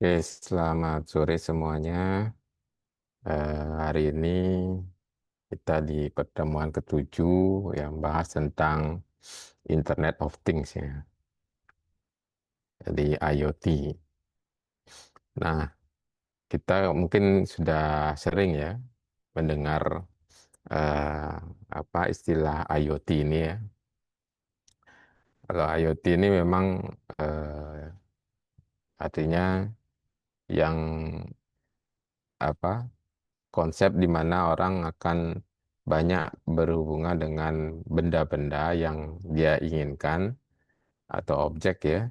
Oke, selamat sore semuanya. Hari ini kita di pertemuan ketujuh yang bahas tentang Internet of Things ya, jadi IoT. Nah, kita mungkin sudah sering ya mendengar eh, apa istilah IoT ini ya. Kalau IoT ini memang eh, artinya yang apa konsep di mana orang akan banyak berhubungan dengan benda-benda yang dia inginkan atau objek ya,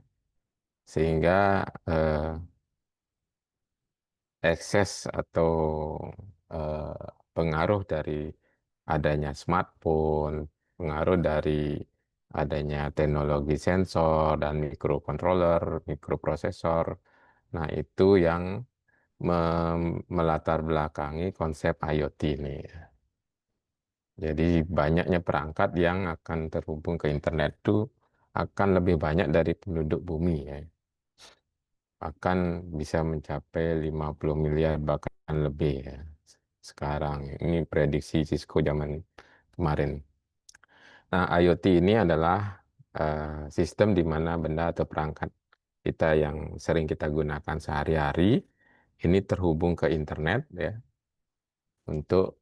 sehingga eh, akses atau eh, pengaruh dari adanya smartphone, pengaruh dari adanya teknologi sensor dan mikrocontroller, mikroprosesor. Nah, itu yang melatar belakangi konsep IoT ini. Jadi banyaknya perangkat yang akan terhubung ke internet itu akan lebih banyak dari penduduk bumi ya. Bahkan bisa mencapai 50 miliar bahkan lebih ya. Sekarang ini prediksi Cisco zaman kemarin. Nah, IoT ini adalah sistem di mana benda atau perangkat kita yang sering kita gunakan sehari-hari ini terhubung ke internet ya untuk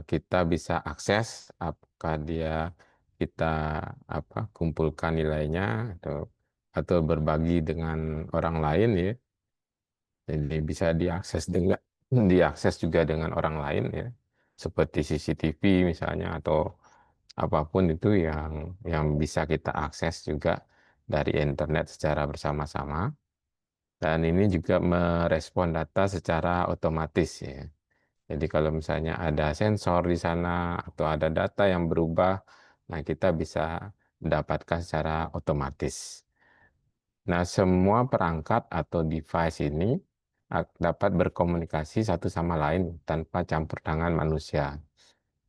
kita bisa akses apakah dia kita kumpulkan nilainya atau berbagi dengan orang lain ya. Jadi bisa diakses dengan diakses juga dengan orang lain ya. Seperti CCTV misalnya atau apapun itu yang bisa kita akses juga dari internet secara bersama-sama. Dan ini juga merespon data secara otomatis ya. Jadi kalau misalnya ada sensor di sana atau ada data yang berubah, nah kita bisa mendapatkan secara otomatis. Nah, semua perangkat atau device ini dapat berkomunikasi satu sama lain tanpa campur tangan manusia.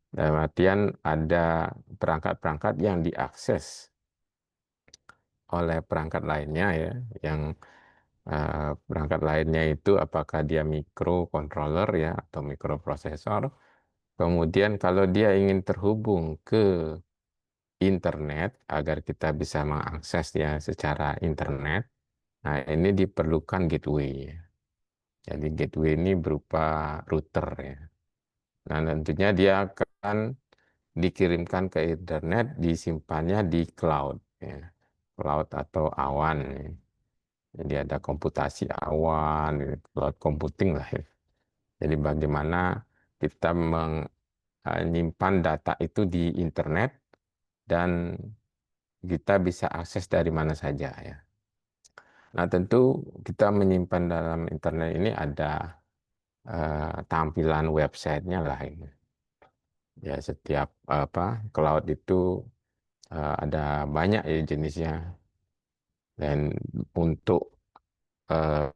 Dalam artian ada perangkat-perangkat yang diakses oleh perangkat lainnya ya, yang perangkat lainnya itu apakah dia microcontroller ya atau microprosesor. Kemudian kalau dia ingin terhubung ke internet agar kita bisa mengaksesnya secara internet, nah ini diperlukan gateway. Jadi gateway ini berupa router ya. Nah tentunya dia akan dikirimkan ke internet, disimpannya di cloud ya. Cloud atau awan ya. Jadi ada komputasi awan, cloud computing lah ya. Jadi bagaimana kita menyimpan data itu di internet dan kita bisa akses dari mana saja ya. Nah, tentu kita menyimpan dalam internet ini ada tampilan websitenya lah ini. Ya, setiap cloud itu ada banyak ya jenisnya. Dan untuk eh,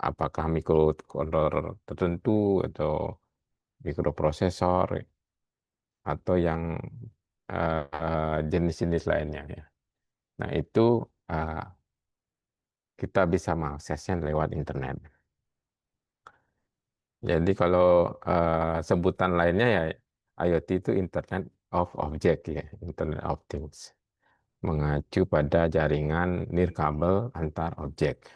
apakah mikrocontroller tertentu atau mikroprosesor atau yang jenis-jenis lainnya ya. Nah, itu eh, kita bisa mengaksesnya lewat internet. Jadi kalau sebutan lainnya ya IoT itu Internet of Object ya, Internet of Things, mengacu pada jaringan nirkabel antar objek.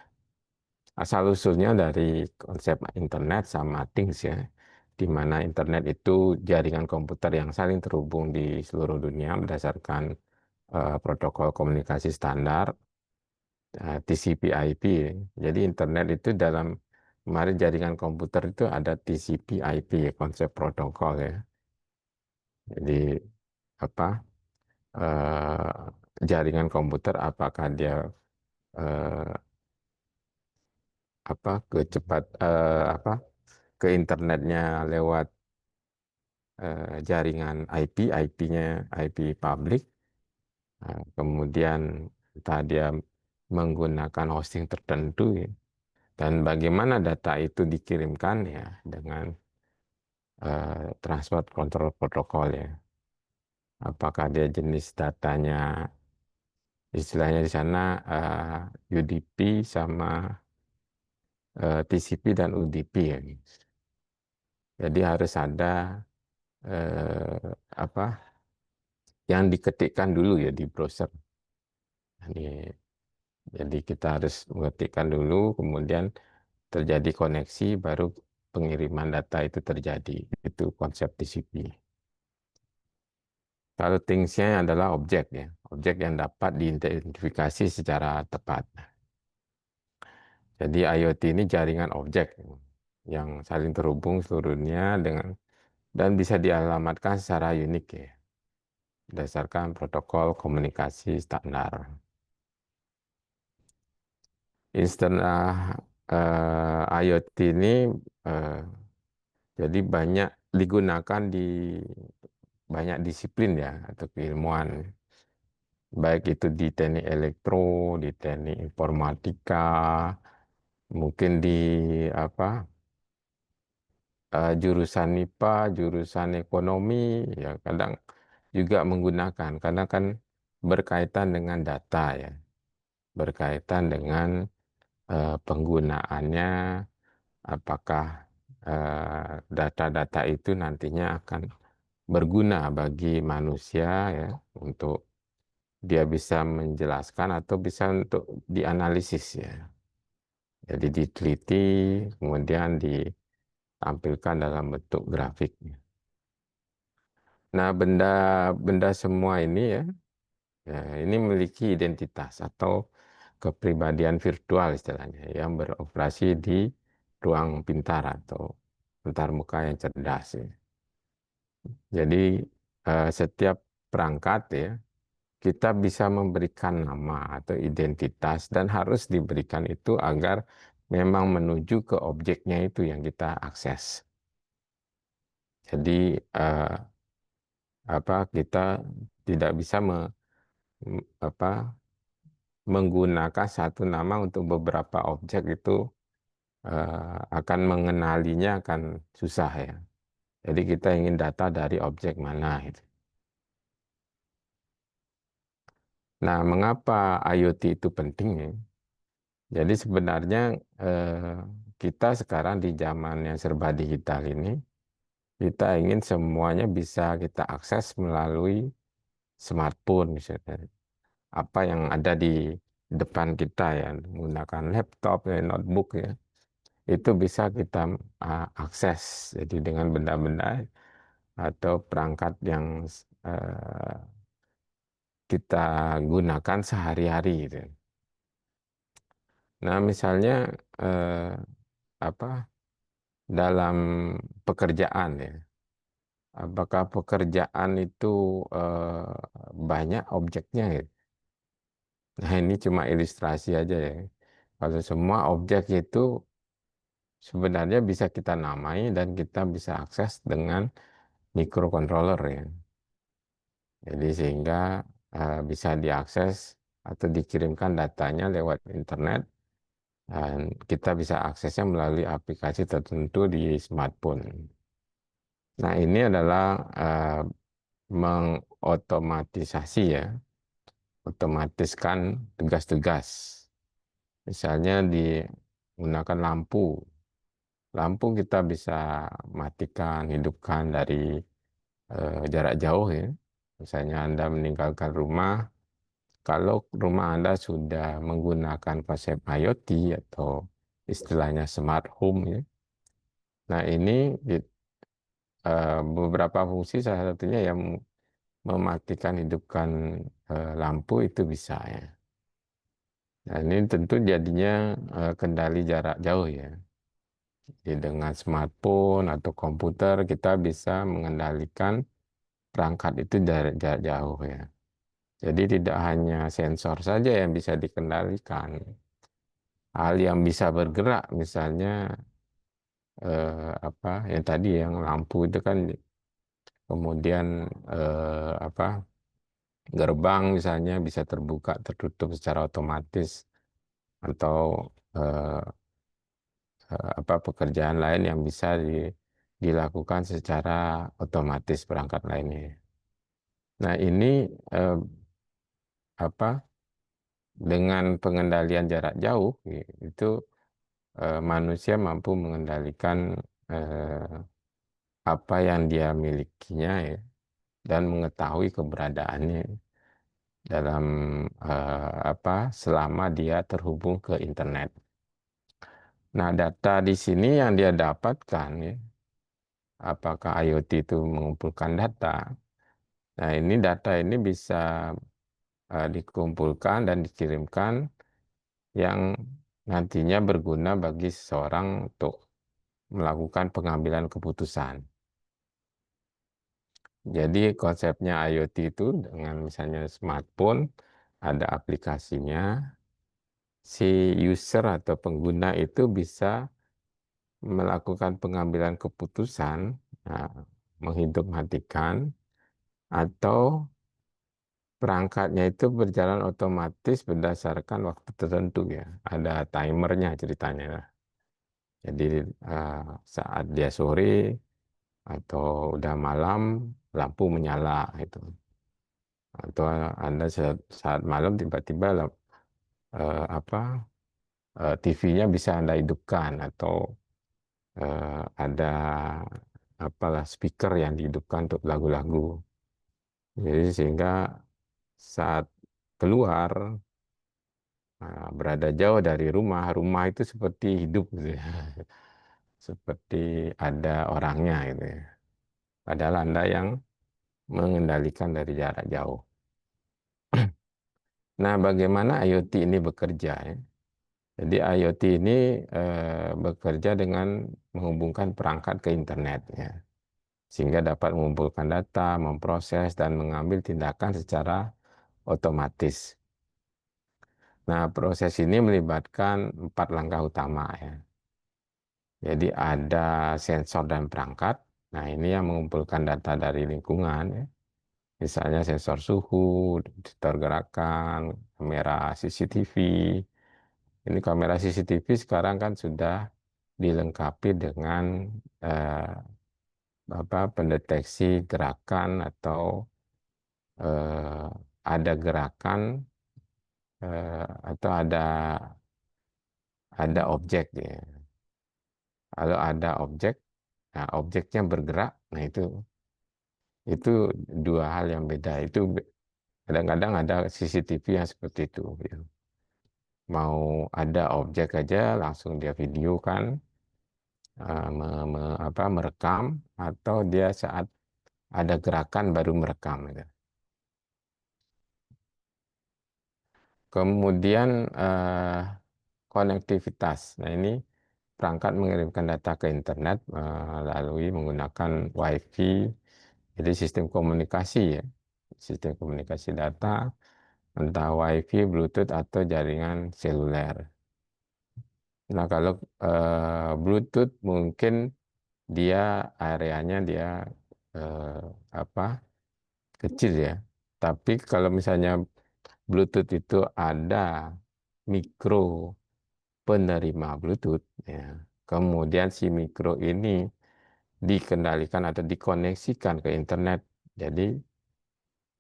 Asal-usulnya dari konsep internet sama things ya, di mana internet itu jaringan komputer yang saling terhubung di seluruh dunia berdasarkan protokol komunikasi standar TCP/IP. Jadi internet itu dalam kemarin jaringan komputer itu ada TCP/IP ya, konsep protokol ya. Jadi apa jaringan komputer apakah dia eh, kecepat ke internetnya lewat jaringan IP, IP-nya IP public, kemudian entah dia menggunakan hosting tertentu ya. Dan bagaimana data itu dikirimkan ya dengan transport control protokol ya. Apakah dia jenis datanya istilahnya di sana UDP sama TCP dan UDP ya. Jadi harus ada apa yang diketikkan dulu ya di browser. Jadi kita harus mengetikkan dulu, kemudian terjadi koneksi, baru pengiriman data itu terjadi. Itu konsep TCP. Kalau things-nya adalah objek ya, objek yang dapat diidentifikasi secara tepat. Jadi IoT ini jaringan objek yang saling terhubung seluruhnya dengan dan bisa dialamatkan secara unik ya, berdasarkan protokol komunikasi standar. Istilah IoT ini eh, jadi banyak digunakan di banyak disiplin ya atau keilmuan, baik itu di teknik elektro, di teknik informatika, mungkin di apa jurusan MIPA, jurusan ekonomi, ya kadang juga menggunakan karena kan berkaitan dengan data ya, berkaitan dengan penggunaannya, apakah data-data itu nantinya akan berguna bagi manusia ya untuk dia bisa menjelaskan atau bisa untuk dianalisis ya. Jadi diteliti kemudian ditampilkan dalam bentuk grafik. Nah, benda-benda semua ini ya, ya ini memiliki identitas atau kepribadian virtual istilahnya yang beroperasi di ruang pintar atau antarmuka yang cerdas ya. Jadi setiap perangkat ya kita bisa memberikan nama atau identitas dan harus diberikan itu agar memang menuju ke objeknya itu yang kita akses. Jadi kita tidak bisa apa, menggunakan satu nama untuk beberapa objek itu akan mengenalinya akan susah ya. Jadi kita ingin data dari objek mana itu. Nah, mengapa IoT itu penting ya? Jadi sebenarnya eh, kita sekarang di zaman yang serba digital ini, kita ingin semuanya bisa kita akses melalui smartphone misalnya. Apa yang ada di depan kita ya, menggunakan laptop ya, notebook ya, itu bisa kita akses. Jadi dengan benda-benda atau perangkat yang eh, kita gunakan sehari-hari gitu. Nah, misalnya eh, apa dalam pekerjaan ya. Apakah pekerjaan itu banyak objeknya ya? Nah, ini cuma ilustrasi aja ya. Kalau semua objek itu sebenarnya bisa kita namai dan kita bisa akses dengan microcontroller ya. Jadi sehingga bisa diakses atau dikirimkan datanya lewat internet dan kita bisa aksesnya melalui aplikasi tertentu di smartphone. Nah, ini adalah mengotomatisasi ya, otomatiskan tugas-tugas. Misalnya menggunakan lampu. Lampu kita bisa matikan, hidupkan dari jarak jauh ya. Misalnya Anda meninggalkan rumah, kalau rumah Anda sudah menggunakan konsep IoT atau istilahnya smart home ya. Nah, ini beberapa fungsi salah satunya yang mematikan hidupkan lampu itu bisa ya. Nah, ini tentu jadinya kendali jarak jauh ya. Jadi dengan smartphone atau komputer kita bisa mengendalikan perangkat itu dari jarak jauh ya. Jadi tidak hanya sensor saja yang bisa dikendalikan. Hal yang bisa bergerak misalnya yang tadi yang lampu itu kan kemudian gerbang misalnya bisa terbuka tertutup secara otomatis atau eh, pekerjaan lain yang bisa dilakukan secara otomatis perangkat lainnya. Nah, ini eh, apa dengan pengendalian jarak jauh itu manusia mampu mengendalikan eh, apa yang dia milikinya ya, dan mengetahui keberadaannya dalam selama dia terhubung ke internet. Nah, data di sini yang dia dapatkan ya, apakah IoT itu mengumpulkan data? Nah, ini data ini bisa dikumpulkan dan dikirimkan yang nantinya berguna bagi seseorang untuk melakukan pengambilan keputusan. Jadi konsepnya IoT itu dengan misalnya smartphone, ada aplikasinya, si user atau pengguna itu bisa melakukan pengambilan keputusan, nah, menghidup matikan, atau perangkatnya itu berjalan otomatis berdasarkan waktu tertentu ya. Ada timernya ceritanya. Jadi eh, saat dia sore atau udah malam, lampu menyala itu. Atau Anda saat malam tiba-tiba apa TV-nya bisa Anda hidupkan atau ada apalah speaker yang dihidupkan untuk lagu-lagu. Jadi sehingga saat keluar berada jauh dari rumah, rumah itu seperti hidup gitu ya. Seperti ada orangnya gitu ya. Padahal Anda yang mengendalikan dari jarak jauh. Nah, bagaimana IoT ini bekerja ya? Jadi IoT ini bekerja dengan menghubungkan perangkat ke internet ya, sehingga dapat mengumpulkan data, memproses dan mengambil tindakan secara otomatis. Nah, proses ini melibatkan 4 langkah utama ya. Jadi ada sensor dan perangkat. Nah, ini yang mengumpulkan data dari lingkungan ya. Misalnya sensor suhu, detektor gerakan, kamera CCTV. Ini kamera CCTV sekarang kan sudah dilengkapi dengan eh, pendeteksi gerakan atau eh, ada gerakan atau ada objek ya. Kalau ada objek, nah objeknya bergerak, nah itu dua hal yang beda. Itu kadang-kadang ada CCTV yang seperti itu. Ya. Mau ada objek aja langsung dia videokan, merekam, atau dia saat ada gerakan baru merekam. Gitu. Kemudian konektivitas. Nah ini perangkat mengirimkan data ke internet melalui menggunakan WiFi, jadi sistem komunikasi ya, sistem komunikasi data, entah WiFi, Bluetooth atau jaringan seluler. Nah kalau Bluetooth mungkin dia areanya dia eh, apa kecil ya, tapi kalau misalnya Bluetooth itu ada mikro penerima Bluetooth ya. Kemudian si mikro ini dikendalikan atau dikoneksikan ke internet. Jadi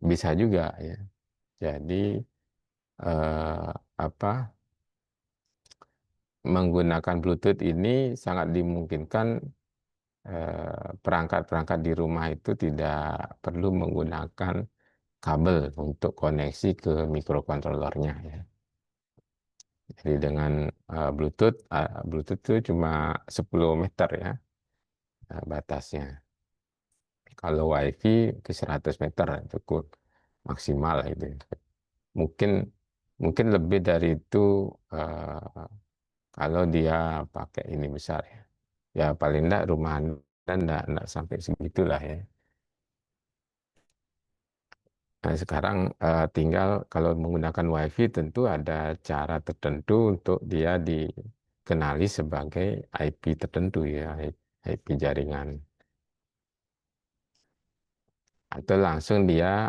bisa juga ya. Jadi eh, apa menggunakan Bluetooth ini sangat dimungkinkan perangkat-perangkat di rumah itu tidak perlu menggunakan kabel untuk koneksi ke mikrokontrolernya ya. Jadi dengan Bluetooth itu cuma 10 meter ya batasnya. Kalau WiFi ke 100 meter cukup maksimal itu. Mungkin mungkin lebih dari itu kalau dia pakai ini besar ya. Ya paling enggak rumah Anda enggak sampai segitulah ya. Nah, sekarang tinggal kalau menggunakan WiFi tentu ada cara tertentu untuk dia dikenali sebagai IP tertentu ya, IP jaringan. Atau langsung dia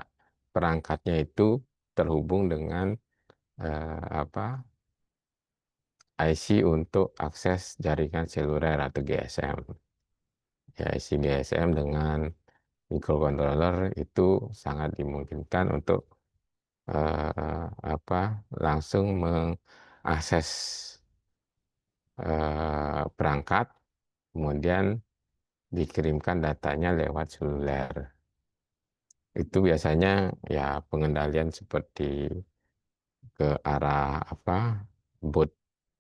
perangkatnya itu terhubung dengan apa IC untuk akses jaringan seluler atau GSM. Ya, IC GSM dengan microcontroller itu sangat dimungkinkan untuk langsung mengakses perangkat, kemudian dikirimkan datanya lewat seluler. Itu biasanya ya pengendalian seperti ke arah apa, bot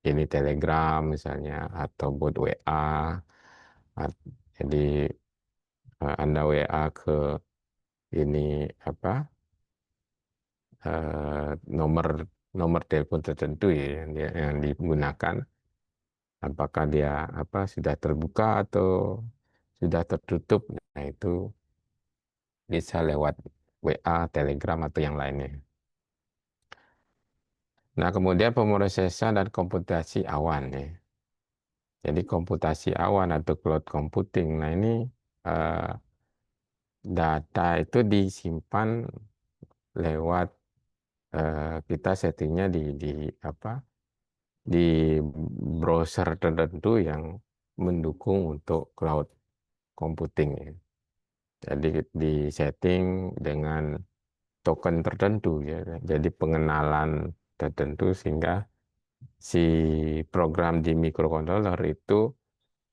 ini Telegram misalnya, atau bot WA. Jadi Anda WA ke ini apa, nomor nomor telepon tertentu ya yang digunakan, apakah dia apa sudah terbuka atau sudah tertutup. Nah, itu bisa lewat WA, Telegram atau yang lainnya. Nah, kemudian pemrosesan dan komputasi awan ya. Jadi komputasi awan atau cloud computing. Nah, ini eh, data itu disimpan lewat kita settingnya di apa, di browser tertentu yang mendukung untuk cloud computing ya. Jadi di setting dengan token tertentu ya. Jadi pengenalan tertentu sehingga si program di microcontroller itu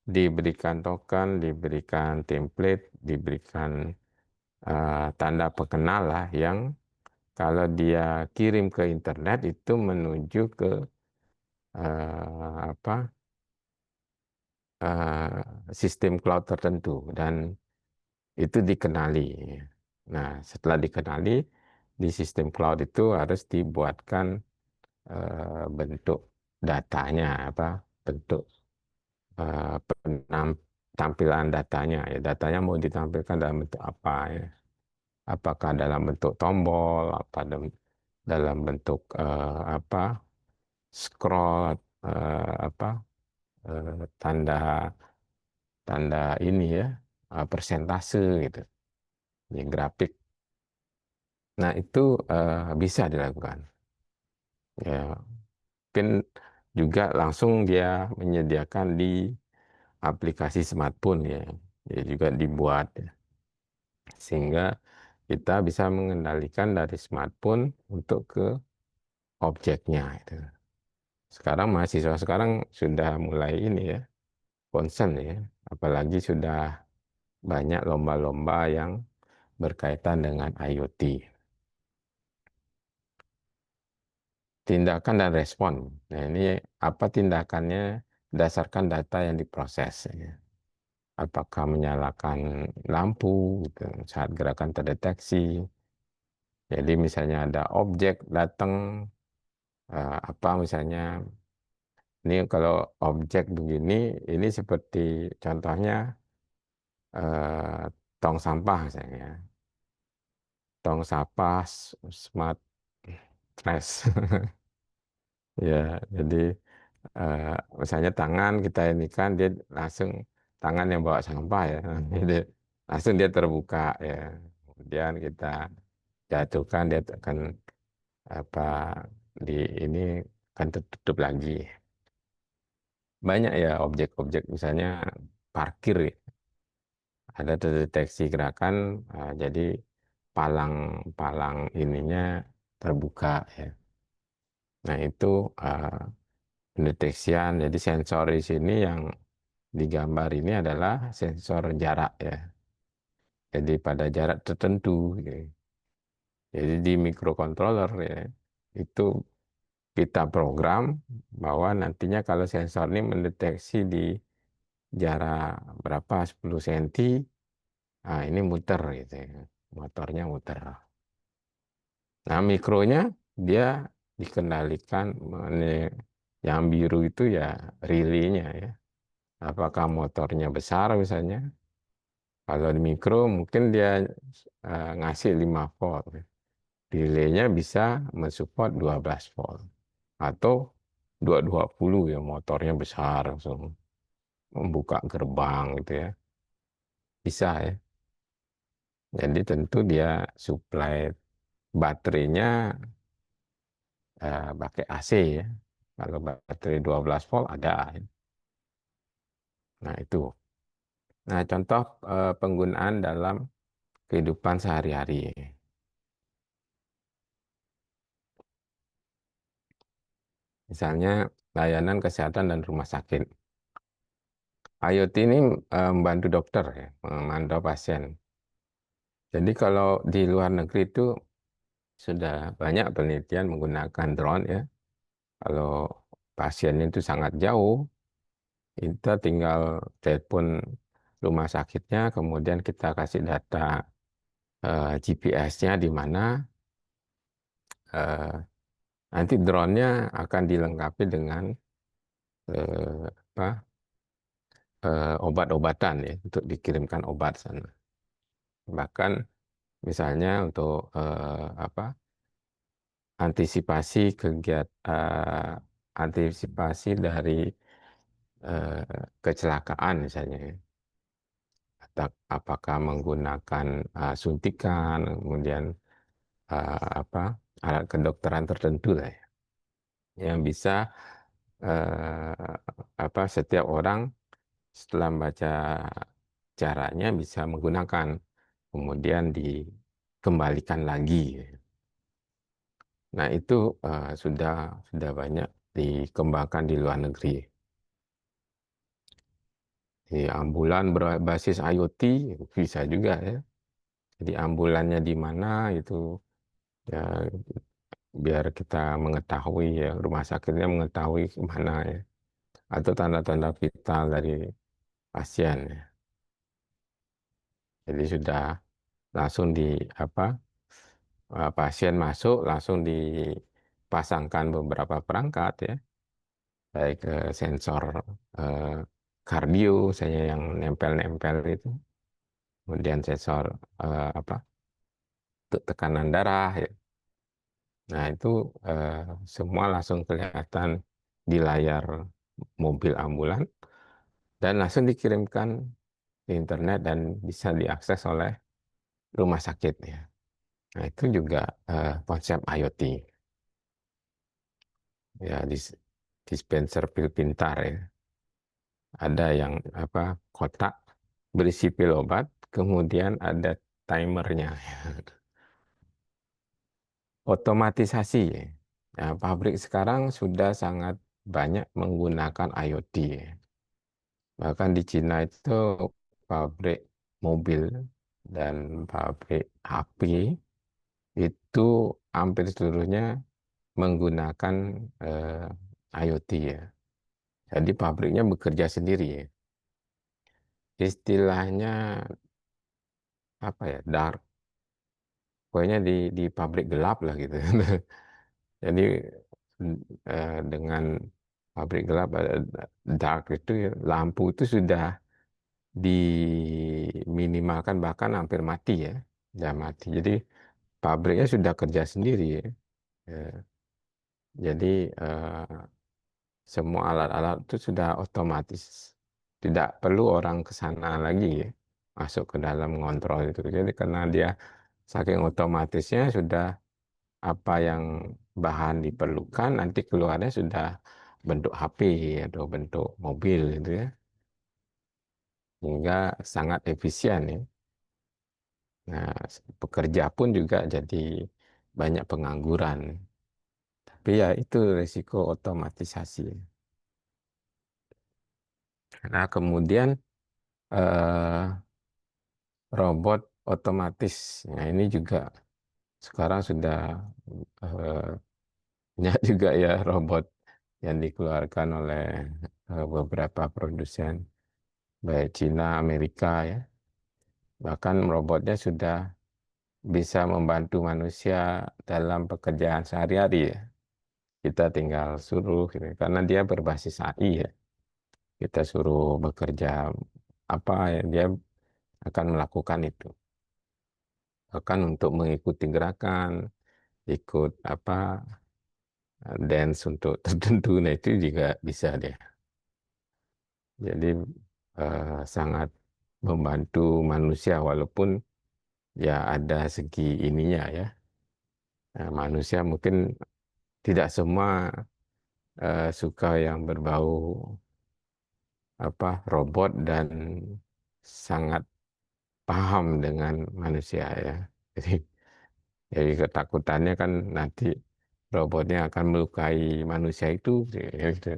diberikan token, diberikan template, diberikan tanda pengenal lah yang kalau dia kirim ke internet itu menuju ke apa, sistem cloud tertentu dan itu dikenali. Nah, setelah dikenali di sistem cloud itu harus dibuatkan bentuk datanya apa, bentuk tampilan datanya ya. Datanya mau ditampilkan dalam bentuk apa ya? Apakah dalam bentuk tombol, apa dalam bentuk apa, scroll, apa, tanda tanda ini ya, persentase gitu, ya, grafik. Nah, itu bisa dilakukan. Ya, mungkin juga langsung dia menyediakan di aplikasi smartphone ya, ya juga dibuat ya. Sehingga kita bisa mengendalikan dari smartphone untuk ke objeknya itu. Sekarang mahasiswa sekarang sudah mulai ini ya, concern ya, apalagi sudah banyak lomba-lomba yang berkaitan dengan IoT. Tindakan dan respon. Nah, ini apa tindakannya berdasarkan data yang diproses ya. Apakah menyalakan lampu gitu, saat gerakan terdeteksi. Jadi misalnya ada objek datang, apa misalnya, ini kalau objek begini, ini seperti contohnya eh, tong sampah misalnya, tong sampah smart trash. Ya, jadi eh, misalnya tangan kita ini kan dia langsung tangan yang bawa sampah ya, jadi langsung dia terbuka ya. Kemudian kita jatuhkan dia akan apa, di ini kan tertutup lagi. Banyak ya objek-objek misalnya parkir ya. Ada terdeteksi gerakan, jadi palang-palang ininya terbuka ya. Nah, itu pendeteksian. Jadi sensor di sini yang digambar ini adalah sensor jarak ya. Jadi pada jarak tertentu gitu. Jadi di microcontroller ya, itu kita program bahwa nantinya kalau sensor ini mendeteksi di jarak berapa, 10 cm, nah ini muter gitu ya. Motornya muter. Nah, mikronya dia dikendalikan, yang biru itu ya relaynya ya. Apakah motornya besar misalnya? Kalau di mikro mungkin dia ngasih 5 volt. Relaynya bisa mensupport 12 volt. Atau 220 ya, motornya besar langsung membuka gerbang gitu ya. Bisa ya. Jadi tentu dia supply baterainya pakai AC ya. Kalau baterai 12 volt ada. Nah, itu. Nah, contoh penggunaan dalam kehidupan sehari-hari. Misalnya layanan kesehatan dan rumah sakit. IoT ini membantu dokter ya, memantau pasien. Jadi kalau di luar negeri itu sudah banyak penelitian menggunakan drone ya. Kalau pasiennya itu sangat jauh, kita tinggal telepon rumah sakitnya, kemudian kita kasih data GPS-nya di mana, eh, nanti drone-nya akan dilengkapi dengan apa, obat-obatan ya, untuk dikirimkan obat sana. Bahkan misalnya untuk apa, antisipasi antisipasi dari kecelakaan misalnya ya. Apakah menggunakan suntikan, kemudian apa, alat kedokteran tertentu lah ya, yang bisa apa, setiap orang setelah membaca caranya bisa menggunakan, kemudian dikembalikan lagi. Nah itu sudah banyak dikembangkan di luar negeri. Di ambulan berbasis IoT bisa juga ya. Jadi ambulannya di mana itu ya, biar kita mengetahui ya, rumah sakitnya mengetahui mana ya, atau tanda-tanda vital dari pasien ya. Jadi sudah langsung di apa, pasien masuk langsung dipasangkan beberapa perangkat ya, baik sensor eh, kardio saya yang nempel-nempel itu, kemudian sensor apa, tekanan darah ya. Nah itu eh, semua langsung kelihatan di layar mobil ambulan dan langsung dikirimkan ke internet dan bisa diakses oleh rumah sakit ya. Nah itu juga konsep IoT ya, dispenser pil pintar ya. Ada yang apa, kotak berisi pil obat, kemudian ada timernya. Otomatisasi ya. Nah, pabrik sekarang sudah sangat banyak menggunakan IoT ya. Bahkan di Cina itu pabrik mobil dan pabrik HP itu hampir seluruhnya menggunakan IoT ya. Jadi pabriknya bekerja sendiri ya. Istilahnya apa ya, dark. Pokoknya di pabrik gelap lah gitu. Jadi dengan pabrik gelap, dark itu ya, lampu itu sudah diminimalkan bahkan hampir mati ya, sudah mati. Jadi pabriknya sudah kerja sendiri ya. Ya, jadi semua alat-alat itu sudah otomatis, tidak perlu orang ke sana lagi ya, masuk ke dalam ngontrol itu. Jadi karena dia saking otomatisnya, sudah apa yang bahan diperlukan nanti keluarnya sudah bentuk HP atau bentuk mobil gitu ya, hingga sangat efisien ya. Nah, pekerja pun juga jadi banyak pengangguran. Tapi ya itu risiko otomatisasi. Nah, kemudian eh, robot otomatis. Nah, ini juga sekarang sudah eh, banyak juga ya robot yang dikeluarkan oleh beberapa produsen, baik Cina, Amerika ya. Bahkan robotnya sudah bisa membantu manusia dalam pekerjaan sehari-hari ya. Kita tinggal suruh gitu, karena dia berbasis AI ya. Kita suruh bekerja apa ya, dia akan melakukan itu. Bahkan untuk mengikuti gerakan, ikut apa, dance untuk tertentu, nah itu juga bisa dia. Jadi sangat membantu manusia walaupun ya ada segi ininya ya. Nah, manusia mungkin tidak semua suka yang berbau apa, robot dan sangat paham dengan manusia ya. Jadi, jadi ketakutannya kan nanti robotnya akan melukai manusia itu, ya gitu.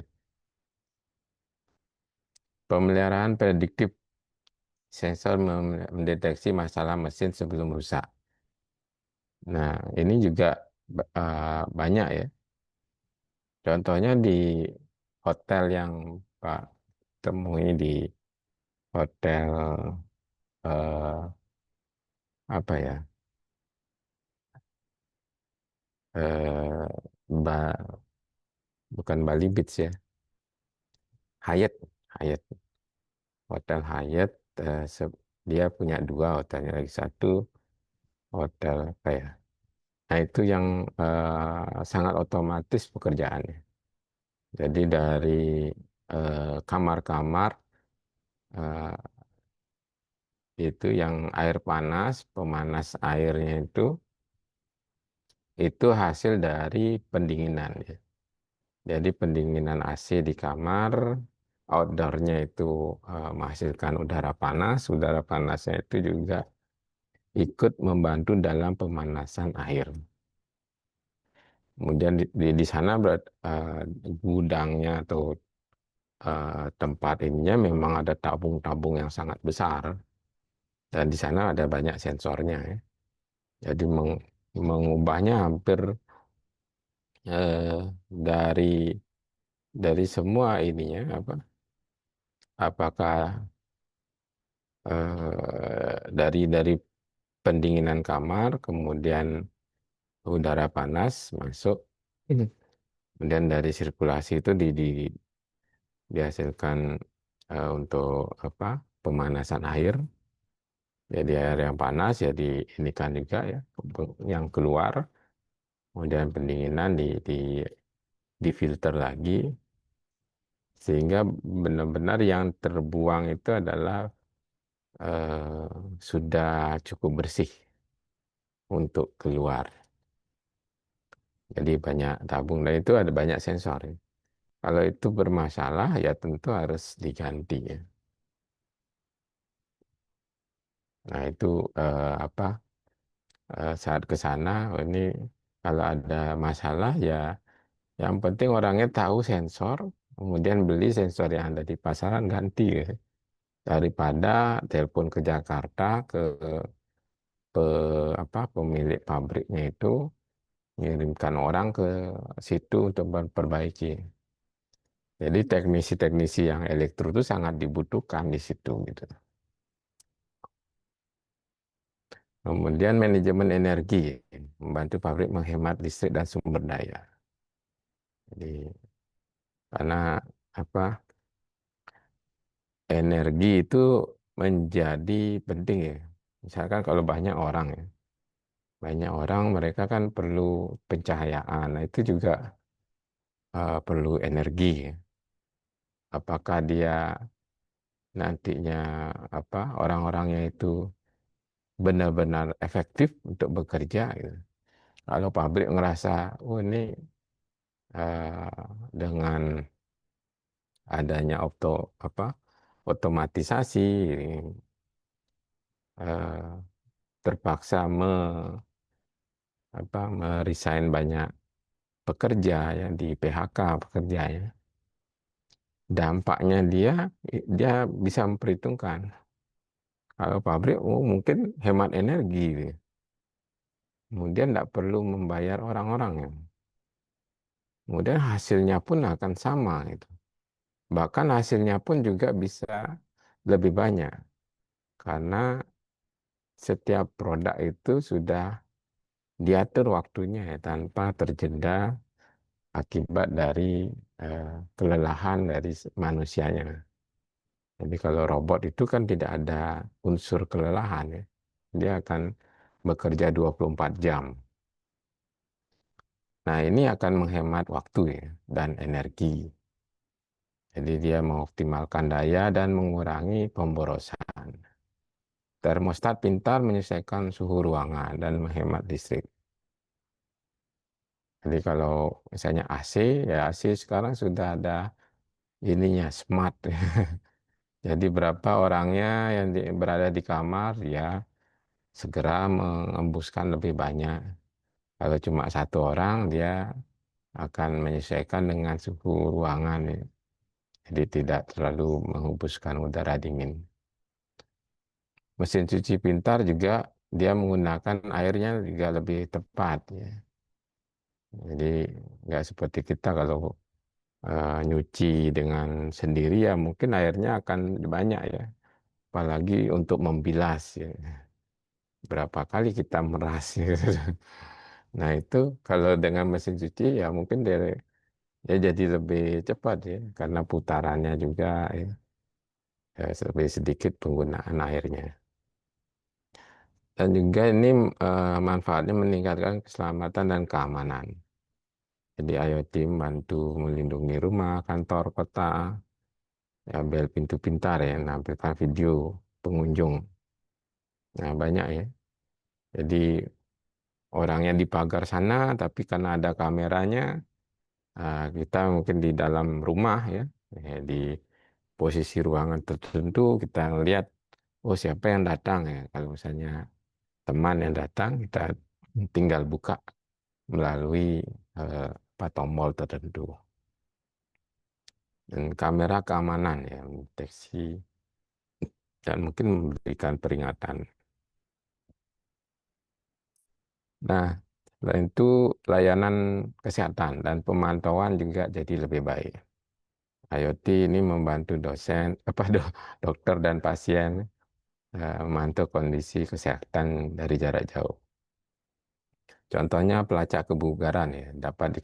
Pemeliharaan prediktif, sensor mendeteksi masalah mesin sebelum rusak. Nah, ini juga banyak ya. Contohnya di hotel yang Pak temui di hotel eh, apa ya, eh, Ba- bukan Bali Beach ya, Hyatt, Hyatt, Hotel Hyatt. Dia punya dua hotelnya, lagi satu hotel apa ya. Nah itu yang sangat otomatis pekerjaannya. Jadi dari kamar-kamar itu yang air panas, pemanas airnya itu hasil dari pendinginan ya. Jadi pendinginan AC di kamar, outdoornya itu menghasilkan udara panasnya itu juga ikut membantu dalam pemanasan air. Kemudian di sana gudangnya atau tempat ininya memang ada tabung-tabung yang sangat besar dan di sana ada banyak sensornya ya. Jadi mengubahnya hampir dari semua ininya apa, apakah dari pendinginan kamar, kemudian udara panas masuk, ini. Kemudian dari sirkulasi itu dihasilkan untuk apa, pemanasan air. Jadi air yang panas ya diinikan juga ya, yang keluar, kemudian pendinginan difilter lagi, sehingga benar-benar yang terbuang itu adalah eh, sudah cukup bersih untuk keluar. Jadi banyak tabung dan itu ada banyak sensor ya. Kalau itu bermasalah ya tentu harus diganti ya. Nah itu apa, saat ke sana, oh, ini kalau ada masalah ya yang penting orangnya tahu sensor, kemudian beli sensor yang ada di pasaran ganti ya. Daripada telepon ke Jakarta pe, pemilik pabriknya itu mengirimkan orang ke situ untuk memperbaiki. Jadi teknisi-teknisi yang elektro itu sangat dibutuhkan di situ gitu. Kemudian manajemen energi, membantu pabrik menghemat listrik dan sumber daya. Jadi karena apa, energi itu menjadi penting ya. Misalkan kalau banyak orang mereka kan perlu pencahayaan. Nah, itu juga perlu energi ya. Apakah dia nantinya apa, orang-orangnya itu benar-benar efektif untuk bekerja gitu. Kalau pabrik ngerasa, oh ini dengan adanya otomatisasi eh, terpaksa meresign banyak pekerja yang di PHK pekerjanya. Dampaknya dia bisa memperhitungkan. Kalau pabrik mungkin hemat energi gitu. Kemudian tidak perlu membayar orang-orang ya. Kemudian hasilnya pun akan sama gitu. Bahkan hasilnya pun juga bisa lebih banyak karena setiap produk itu sudah diatur waktunya ya, tanpa terjeda akibat dari kelelahan dari manusianya. Jadi kalau robot itu kan tidak ada unsur kelelahan ya. Dia akan bekerja 24 jam. Nah, ini akan menghemat waktu ya dan energi. Jadi dia mengoptimalkan daya dan mengurangi pemborosan. Termostat pintar menyesuaikan suhu ruangan dan menghemat listrik. Jadi kalau misalnya AC, ya AC sekarang sudah ada ininya smart. Jadi berapa orangnya yang berada di kamar, ya segera mengembuskan lebih banyak. Kalau cuma satu orang, dia akan menyesuaikan dengan suhu ruangan ya. Jadi tidak terlalu menghembuskan udara dingin. Mesin cuci pintar juga dia menggunakan airnya juga lebih tepat ya. Jadi nggak seperti kita kalau nyuci dengan sendiri ya mungkin airnya akan banyak ya. Apalagi untuk membilas ya. Berapa kali kita meras gitu. Nah itu kalau dengan mesin cuci ya mungkin ya jadi lebih cepat ya karena putarannya juga ya, lebih sedikit penggunaan airnya. Dan juga ini manfaatnya meningkatkan keselamatan dan keamanan. Jadi IoT membantu melindungi rumah, kantor, kota, ya bel pintu pintar ya, menampilkan video pengunjung. Nah banyak ya. Jadi orangnya di pagar sana, tapi karena ada kameranya, kita mungkin di dalam rumah ya, di posisi ruangan tertentu kita lihat, oh siapa yang datang ya. Kalau misalnya teman yang datang, kita tinggal buka melalui tombol tertentu. Dan kamera keamanan ya, mendeteksi dan mungkin memberikan peringatan. Nah, selain itu layanan kesehatan dan pemantauan juga jadi lebih baik. IoT ini membantu dosen, dokter dan pasien memantau kondisi kesehatan dari jarak jauh. Contohnya pelacak kebugaran ya dapat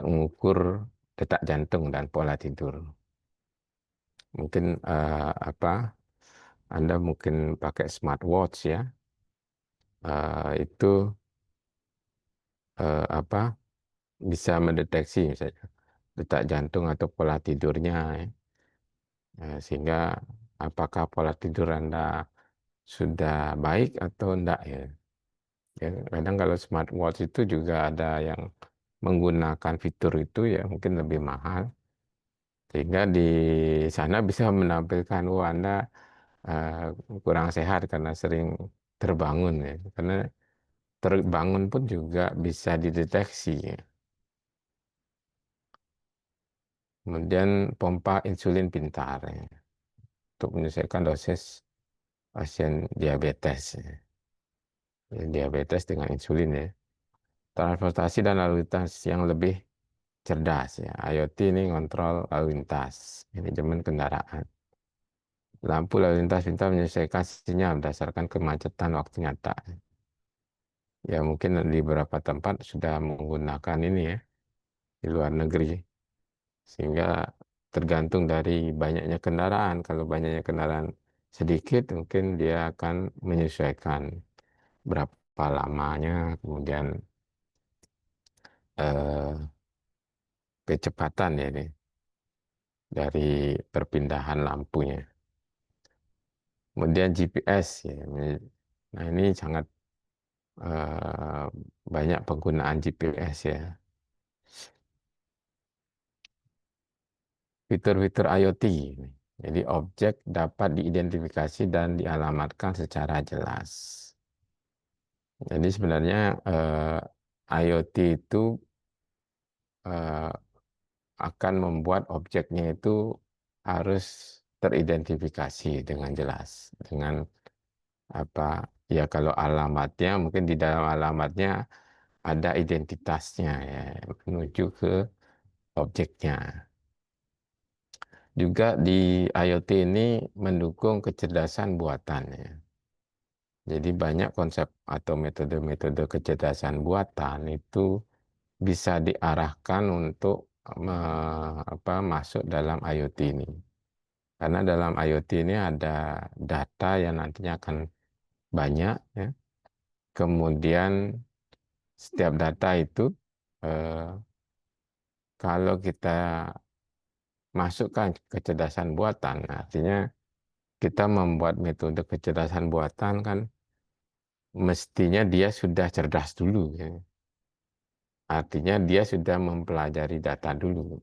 mengukur detak jantung dan pola tidur. Mungkin Anda mungkin pakai smartwatch ya, itu eh, apa bisa mendeteksi misalnya detak jantung atau pola tidurnya ya. Sehingga apakah pola tidur Anda sudah baik atau enggak ya. Ya, kadang kalau smartwatch itu juga ada yang menggunakan fitur itu ya mungkin lebih mahal. Sehingga di sana bisa menampilkan, oh Anda kurang sehat karena sering terbangun ya. Karena terbangun pun juga bisa dideteksi ya. Kemudian pompa insulin pintar ya, untuk menyesuaikan dosis pasien diabetes ya. Ya, diabetes dengan insulin ya. Transportasi dan lalu lintas yang lebih cerdas ya. IoT ini ngontrol lalu lintas, manajemen kendaraan. Lampu lalu lintas pintar menyesuaikan sinyal berdasarkan kemacetan waktu nyata. Ya mungkin di beberapa tempat sudah menggunakan ini ya di luar negeri. Sehingga tergantung dari banyaknya kendaraan. Kalau banyaknya kendaraan sedikit mungkin dia akan menyesuaikan berapa lamanya, kemudian eh, kecepatan ya ini dari perpindahan lampunya. Kemudian GPS ya. Nah ini sangat eh, banyak penggunaan GPS ya. Fitur-fitur IoT ini. Jadi objek dapat diidentifikasi dan dialamatkan secara jelas. Jadi sebenarnya IoT itu eh, akan membuat objeknya itu harus teridentifikasi dengan jelas, dengan apa ya kalau alamatnya mungkin di dalam alamatnya ada identitasnya ya menuju ke objeknya. Juga di IoT ini mendukung kecerdasan buatan ya. Jadi banyak konsep atau metode-metode kecerdasan buatan itu bisa diarahkan untuk masuk dalam IoT ini. Karena dalam IoT ini ada data yang nantinya akan banyak ya. Kemudian setiap data itu eh, kalau kita masukkan kecerdasan buatan, artinya kita membuat metode kecerdasan buatan kan mestinya dia sudah cerdas dulu ya. Artinya dia sudah mempelajari data dulu.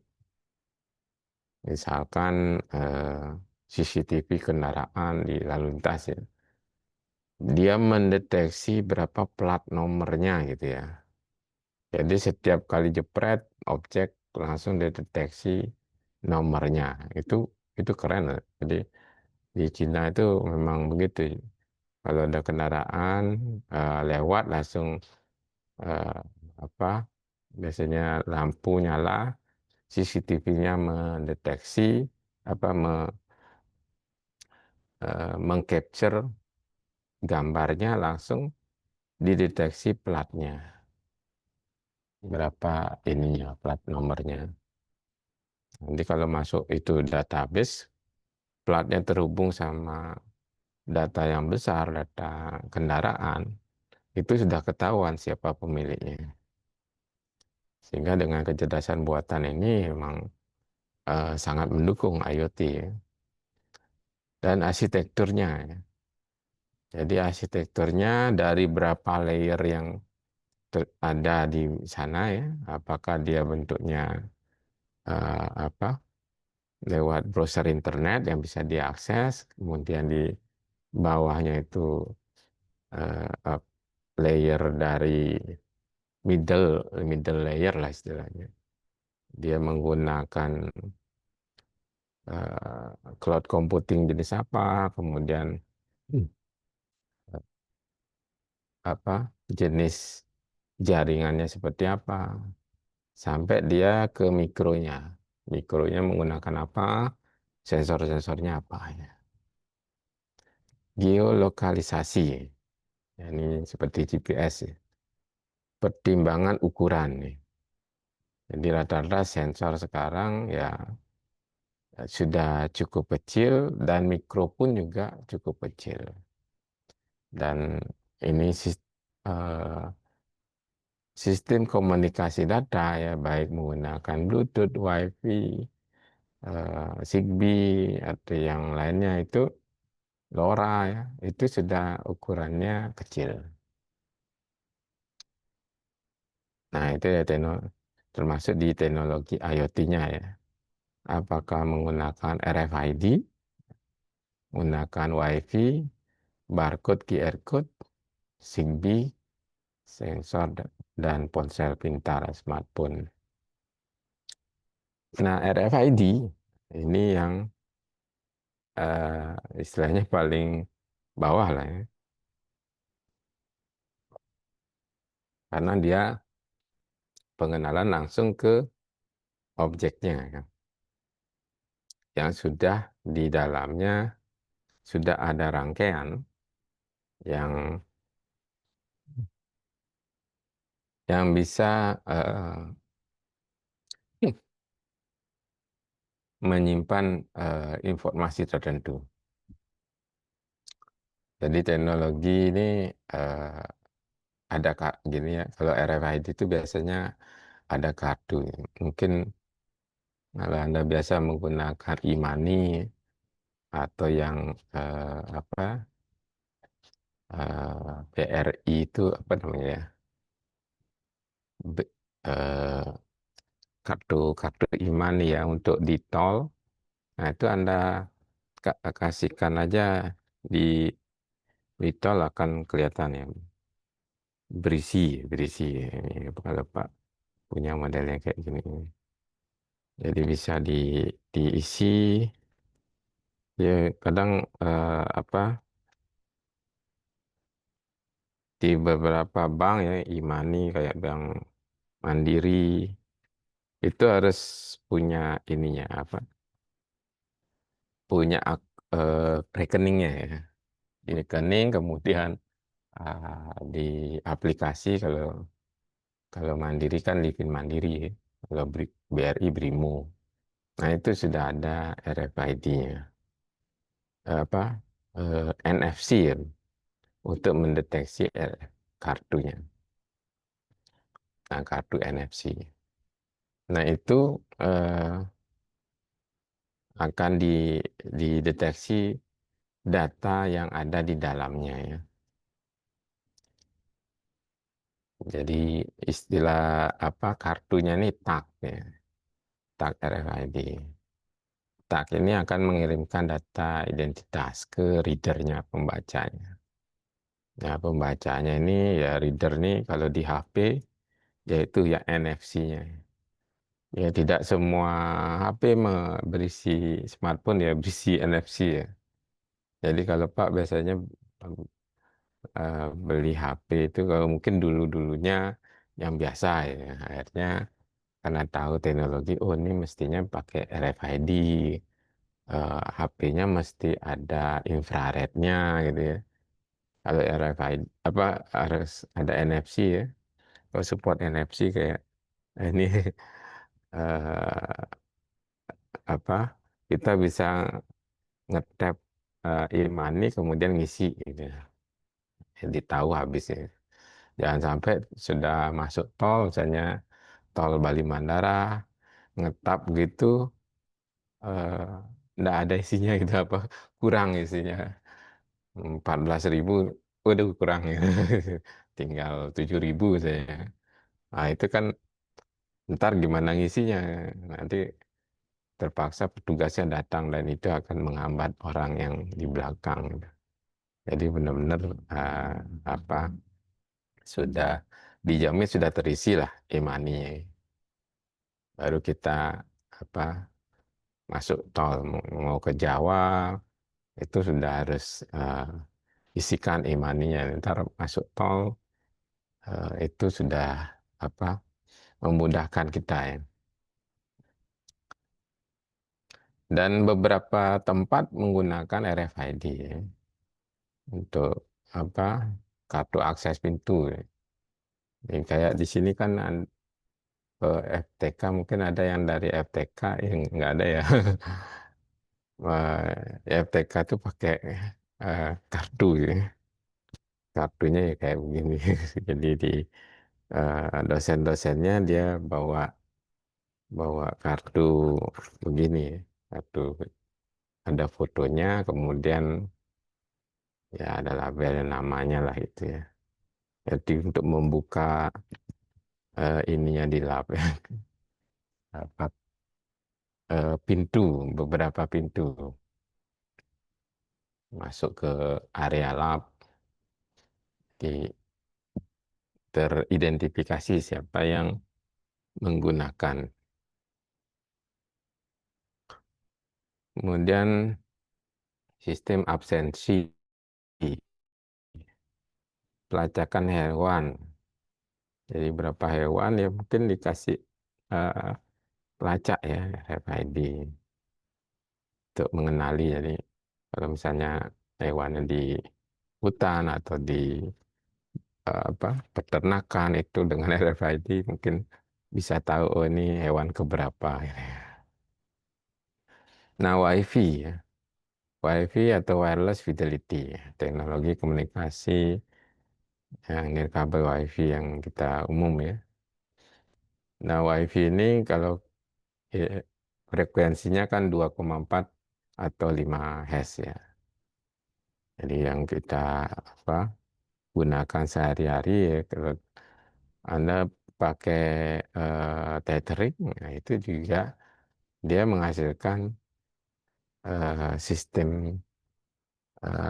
Misalkan CCTV kendaraan di lalu lintas ya. Dia mendeteksi berapa plat nomornya gitu ya. Jadi setiap kali jepret objek langsung dideteksi nomornya. Itu itu keren loh. Jadi di Cina itu memang begitu. Kalau ada kendaraan lewat langsung eh, apa biasanya lampu nyala, CCTV-nya mendeteksi apa mengcapture gambarnya langsung dideteksi platnya berapa ininya plat nomornya. Nanti kalau masuk itu database platnya terhubung sama data yang besar, data kendaraan, itu sudah ketahuan siapa pemiliknya. Sehingga dengan kecerdasan buatan ini memang sangat mendukung IoT ya. Dan arsitekturnya ya. Jadi arsitekturnya dari berapa layer yang ada di sana ya, apakah dia bentuknya apa lewat browser internet yang bisa diakses, kemudian di bawahnya itu eh, layer dari middle middle layer lah istilahnya. Dia menggunakan cloud computing jenis apa, kemudian hmm, apa jenis jaringannya seperti apa, sampai dia ke mikronya. Mikronya menggunakan apa, sensor-sensornya apa ya. Geolokalisasi, ya, ini seperti GPS ya. Pertimbangan ukuran nih. Jadi rata-rata sensor sekarang ya sudah cukup kecil dan mikro pun juga cukup kecil. Dan ini sistem komunikasi data ya baik menggunakan Bluetooth, Wi-Fi, Zigbee atau yang lainnya itu LoRa ya itu sudah ukurannya kecil. Nah itu ya termasuk di teknologi IoT-nya ya. Apakah menggunakan RFID, menggunakan Wi-Fi, barcode QR code, Zigbee, sensor dan ponsel pintar smartphone. Nah, RFID ini yang istilahnya paling bawah lah ya, karena dia pengenalan langsung ke objeknya kan, yang sudah di dalamnya sudah ada rangkaian yang bisa menyimpan informasi tertentu. Jadi teknologi ini eh, ada kak gini ya. Kalau RFID itu biasanya ada kartu. Mungkin kalau Anda biasa menggunakan e-money atau yang apa BRI itu apa namanya ya? B- eh, kartu e-money ya untuk di tol. Nah, itu Anda kasihkan aja di tol akan kelihatan ya. Berisi, berisi. Ini kalau Pak punya modelnya kayak gini. Jadi bisa diisi ya kadang apa di beberapa bank ya e-money kayak Bank Mandiri itu harus punya ininya apa punya rekeningnya ya. Di rekening kemudian di aplikasi kalau Mandiri kan Livin Mandiri ya. Kalau BRI Brimo. Nah itu sudah ada RFID-nya. Apa NFC ya untuk mendeteksi kartunya. Nah kartu NFC. Nah itu akan dideteksi data yang ada di dalamnya ya. Jadi istilah apa kartunya ini tag ya, tag RFID. Tag ini akan mengirimkan data identitas ke readernya, pembacanya. Nah, pembacanya ini ya reader nih kalau di HP yaitu ya NFC-nya. Ya tidak semua HP berisi smartphone ya berisi NFC ya. Jadi kalau Pak biasanya beli HP itu kalau mungkin dulu-dulunya yang biasa ya, akhirnya karena tahu teknologi, oh ini mestinya pakai RFID, HP-nya mesti ada infrarednya gitu ya. Kalau RFID apa harus ada NFC ya. Kalau support NFC kayak ini eh, apa kita bisa ngetap e-money kemudian ngisi gitu. Jadi tahu habis ya. Jangan sampai sudah masuk tol misalnya tol Bali Mandara ngetap gitu nggak ada isinya gitu apa kurang isinya 14.000 udah kurang ya tinggal 7.000 saya. Nah itu kan ntar gimana ngisinya nanti terpaksa petugasnya datang dan itu akan menghambat orang yang di belakang gitu. Jadi benar-benar apa sudah dijamin sudah terisi lah e-money-nya. Baru kita apa masuk tol mau ke Jawa itu sudah harus isikan e-money-nya. Ntar masuk tol itu sudah apa memudahkan kita ya. Dan beberapa tempat menggunakan RFID ya, untuk apa kartu akses pintu. Ya. Ini kayak di sini kan FTK mungkin ada yang dari FTK yang nggak ada ya. FTK tuh pakai kartu ya. Kartunya ya kayak begini. Jadi di dosen-dosennya dia bawa bawa kartu begini, kartu ada fotonya, kemudian ya ada label namanya lah itu ya. Jadi untuk membuka ininya di lab ya, apa, pintu, beberapa pintu masuk ke area lab, di, teridentifikasi siapa yang menggunakan. Kemudian sistem absensi, pelacakan hewan. Jadi berapa hewan ya mungkin dikasih eh, pelacak ya RFID untuk mengenali. Jadi kalau misalnya hewannya di hutan atau di apa peternakan itu dengan RFID mungkin bisa tahu oh ini hewan keberapa. Nah WiFi ya, WiFi atau wireless fidelity ya, teknologi komunikasi yang nirkabel WiFi yang kita umum ya. Nah WiFi ini kalau frekuensinya kan 2,4 atau 5 Hz ya. Jadi yang kita apa gunakan sehari-hari ya kalau Anda pakai tethering, nah itu juga dia menghasilkan sistem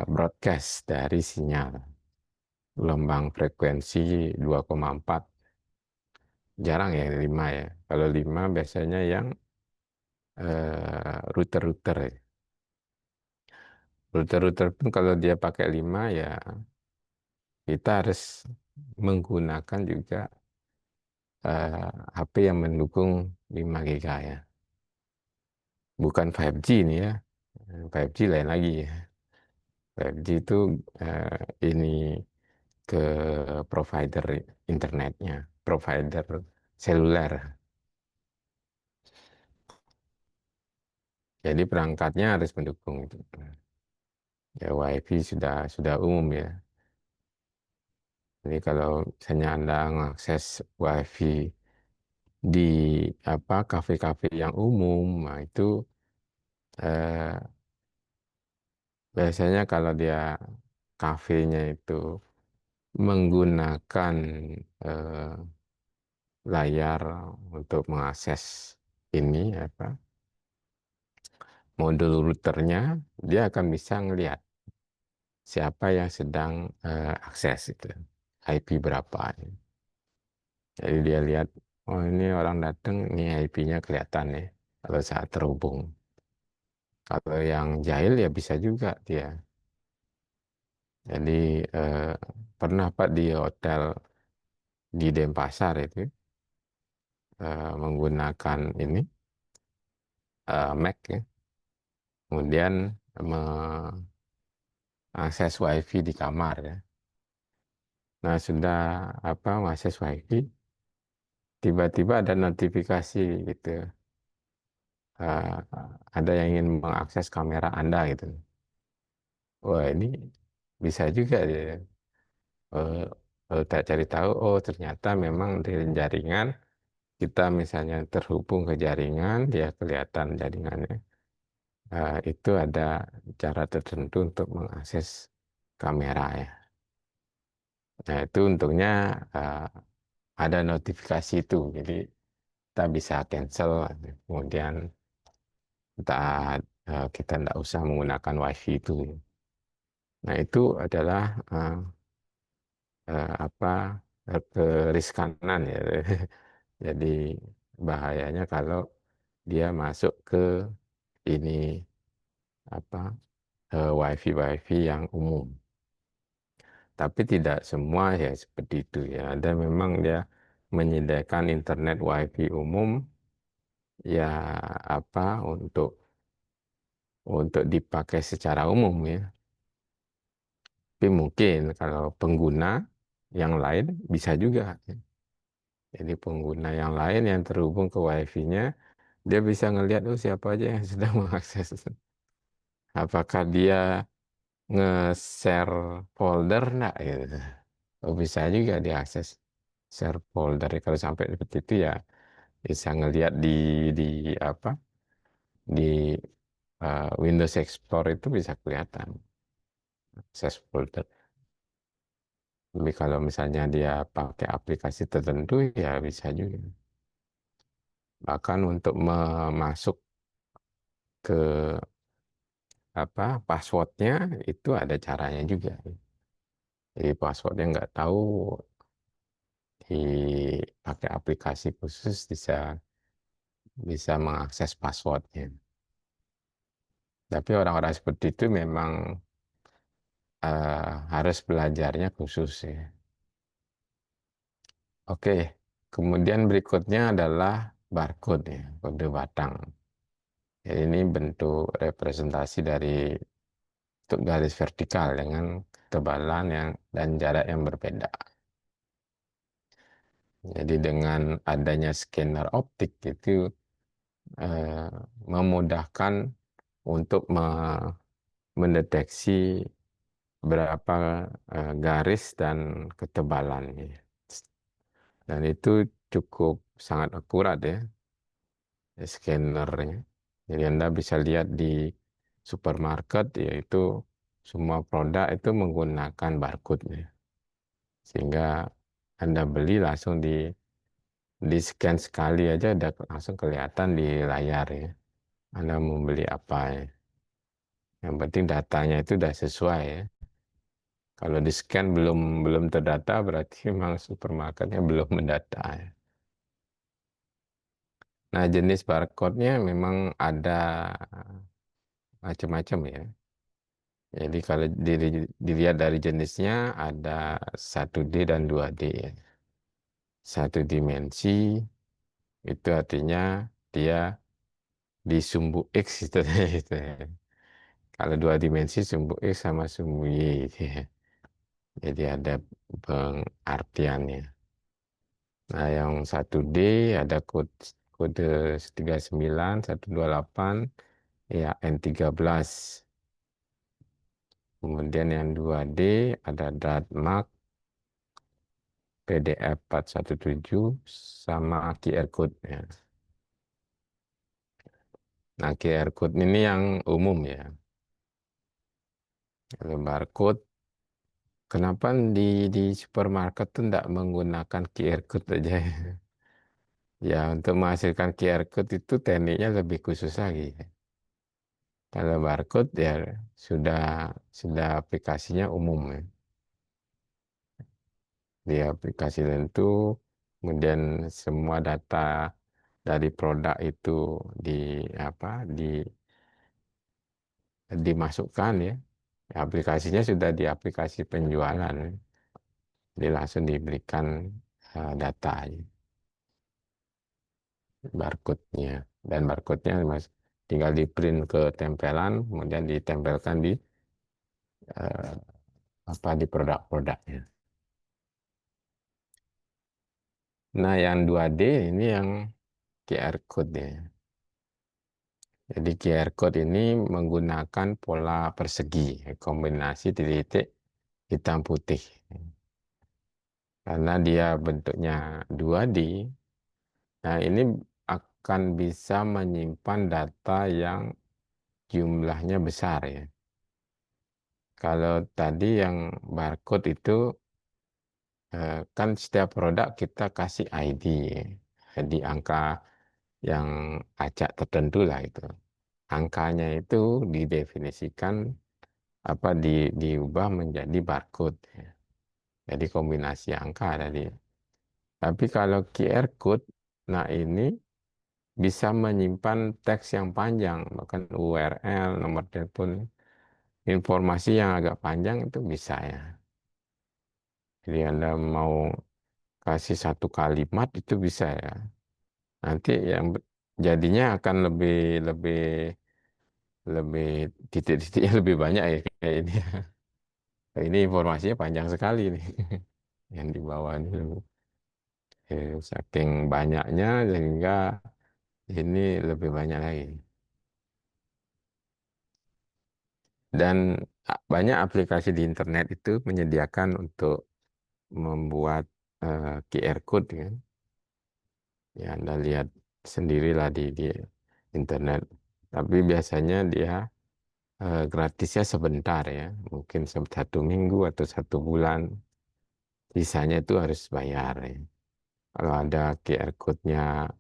broadcast dari sinyal gelombang frekuensi 2,4, jarang ya 5 ya. Kalau 5 biasanya yang router-router ya. Router-router pun kalau dia pakai 5 ya kita harus menggunakan juga HP yang mendukung 5 GB ya. Bukan 5G ini ya. 5G lain lagi ya. 5G itu ini ke provider internetnya, provider seluler. Jadi perangkatnya harus mendukung itu. Ya WiFi sudah umum ya. Jadi kalau misalnya Anda mengakses WiFi di apa kafe-kafe yang umum, nah itu eh, biasanya kalau dia kafenya itu menggunakan eh, layar untuk mengakses ini apa modul routernya, dia akan bisa ngelihat siapa yang sedang akses itu IP berapa. Jadi dia lihat, oh ini orang datang, ini IP-nya kelihatan nih kalau saat terhubung. Kalau yang jahil ya bisa juga dia. Jadi eh, pernah Pak di hotel di Denpasar itu menggunakan ini Mac ya. Kemudian mengakses WiFi di kamar ya. Nah sudah apa mengakses WiFi, tiba-tiba ada notifikasi gitu. eh, ada yang ingin mengakses kamera Anda gitu. Wah ini bisa juga ya. Eh, tak cari tahu, oh ternyata memang dari jaringan kita misalnya terhubung ke jaringan, dia kelihatan jaringannya. Itu ada cara tertentu untuk mengakses kamera ya. Nah itu untungnya eh, ada notifikasi itu, jadi kita bisa cancel, kemudian kita kita tidak usah menggunakan WiFi itu. Nah itu adalah apa keriskanan ya. Jadi bahayanya kalau dia masuk ke ini apa WiFi yang umum. Tapi tidak semua ya seperti itu ya. Ada memang dia menyediakan internet WiFi umum ya apa untuk dipakai secara umum ya. Tapi mungkin kalau pengguna yang lain bisa juga. Ya. Jadi pengguna yang lain yang terhubung ke WiFi-nya, dia bisa ngelihat oh siapa aja yang sedang mengakses. Apakah dia nge-share folder enggak gitu. Oh, bisa juga diakses share folder. Kalau sampai seperti itu ya bisa ngelihat di apa di Windows Explorer itu bisa kelihatan akses folder. Tapi kalau misalnya dia pakai aplikasi tertentu ya bisa juga. Bahkan untuk masuk ke apa passwordnya itu ada caranya juga. Jadi passwordnya nggak tahu dipakai aplikasi khusus bisa bisa mengakses passwordnya. Tapi orang-orang seperti itu memang harus belajarnya khusus ya. Oke, kemudian berikutnya adalah barcode ya, kode batang. Jadi ini bentuk representasi dari untuk garis vertikal dengan ketebalan yang dan jarak yang berbeda. Jadi dengan adanya scanner optik itu eh, memudahkan untuk mendeteksi berapa garis dan ketebalannya. Dan itu cukup sangat akurat ya, scannernya. Jadi Anda bisa lihat di supermarket, yaitu semua produk itu menggunakan barcode-nya. Sehingga Anda beli langsung di scan sekali aja udah langsung kelihatan di layar ya. Anda mau beli apa ya. Yang penting datanya itu udah sesuai ya. Kalau di scan belum belum terdata berarti memang supermarketnya belum mendata ya. Nah, jenis barcode-nya memang ada macam-macam ya. Jadi kalau dilihat dari jenisnya ada 1D dan 2D ya. Satu dimensi itu artinya dia di sumbu X itu, itu ya. Kalau dua dimensi sumbu X sama sumbu Y gitu ya. Jadi ada pengartiannya. Nah, yang 1D ada kode 39, 128, ya N13. Kemudian yang 2D ada dot mark, PDF 417, sama QR code ya. Nah, QR code ini yang umum ya. Kalau barcode, kenapa di supermarket tuh tidak menggunakan QR code aja? Ya, untuk menghasilkan QR code itu tekniknya lebih khusus lagi. Kalau barcode ya sudah sudah aplikasinya umum ya. Di aplikasi tentu kemudian semua data dari produk itu di apa dimasukkan ya. Aplikasinya sudah di aplikasi penjualan, jadi langsung diberikan data barcode-nya, dan barcode-nya mas tinggal di print ke tempelan, kemudian ditempelkan di eh, di produk-produknya. Nah, yang 2D ini yang QR code ya. Jadi QR code ini menggunakan pola persegi, kombinasi titik hitam putih. Karena dia bentuknya 2D, nah ini akan bisa menyimpan data yang jumlahnya besar ya. Kalau tadi yang barcode itu kan setiap produk kita kasih ID ya. Jadi angka yang acak tertentu lah itu. Angkanya itu didefinisikan diubah menjadi barcode ya. Jadi kombinasi angka tadi. Tapi kalau QR code, nah ini bisa menyimpan teks yang panjang, bahkan URL, nomor telepon, informasi yang agak panjang itu bisa ya. Jadi Anda mau kasih satu kalimat itu bisa ya. Nanti yang jadinya akan lebih lebih lebih titik-titiknya lebih banyak ya kayak ini. Ini informasinya panjang sekali nih yang di bawah ini. Saking banyaknya sehingga ini lebih banyak lagi. Dan banyak aplikasi di internet itu menyediakan untuk membuat QR code kan. Ya Anda lihat sendirilah di internet. Tapi biasanya dia gratisnya sebentar ya, mungkin 1 minggu atau 1 bulan. Sisanya itu harus bayar ya. Kalau ada QR code-nya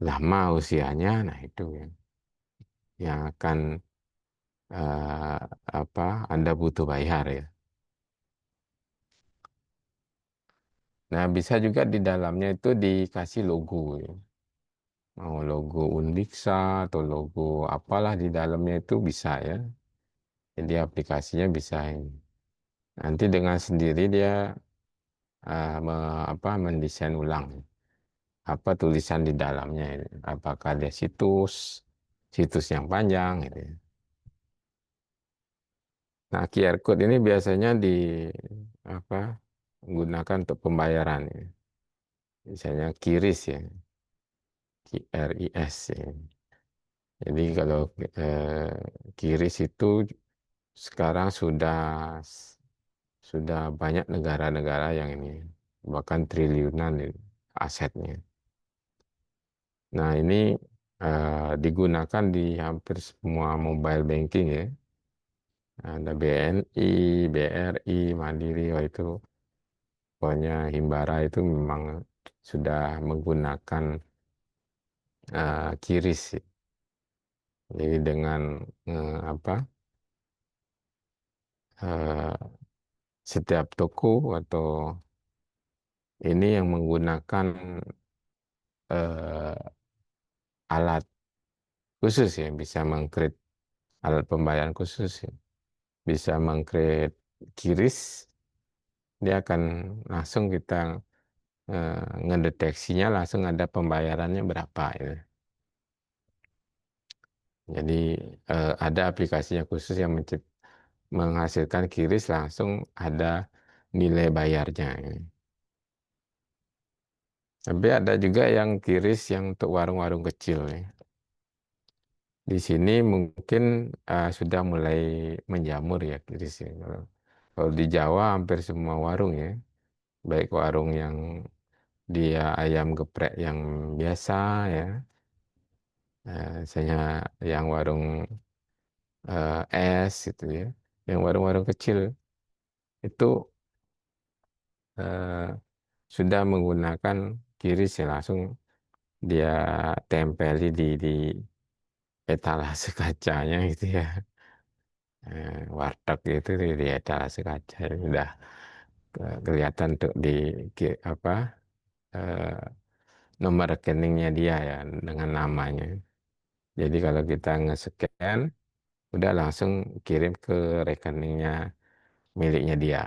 lama usianya, nah itu yang akan eh, Anda butuh bayar ya. Nah, bisa juga di dalamnya itu dikasih logo ya. Mau logo Undixa atau logo apalah di dalamnya itu bisa ya. Jadi aplikasinya bisa ini. Nanti dengan sendiri dia mendesain ulang tulisan di dalamnya ini. Apakah dia situs yang panjang gitu ya. Nah, QR code ini biasanya apa gunakan untuk pembayaran ya. Misalnya QRIS ya, QRIS ya. Jadi kalau eh, QRIS itu sekarang sudah banyak negara-negara yang ini bahkan triliunan ini asetnya. Nah, ini digunakan di hampir semua mobile banking ya. Ada BNI, BRI, Mandiri, wah itu pokoknya Himbara itu memang sudah menggunakan QRIS. Jadi dengan eh, setiap toko atau ini yang menggunakan eh, alat khusus ya, bisa mengcreate alat pembayaran khusus ya. Bisa mengcreate QRIS, dia akan langsung kita ngedeteksinya langsung ada pembayarannya berapa ya. Jadi ada aplikasinya khusus yang menghasilkan QRIS langsung ada nilai bayarnya ya. Tapi ada juga yang QRIS yang untuk warung-warung kecil ya. Di sini mungkin sudah mulai menjamur ya QRIS ya. Kalau di Jawa hampir semua warung ya, baik warung yang dia ayam geprek yang biasa ya, misalnya yang warung es gitu ya, yang warung-warung kecil itu eh, sudah menggunakan QRIS ya, langsung dia tempeli di etalase kacanya gitu ya. Warteg itu di etalase kaca udah kelihatan tuh di apa eh, nomor rekeningnya dia ya dengan namanya. Jadi kalau kita nge-scan, udah langsung kirim ke rekeningnya miliknya dia.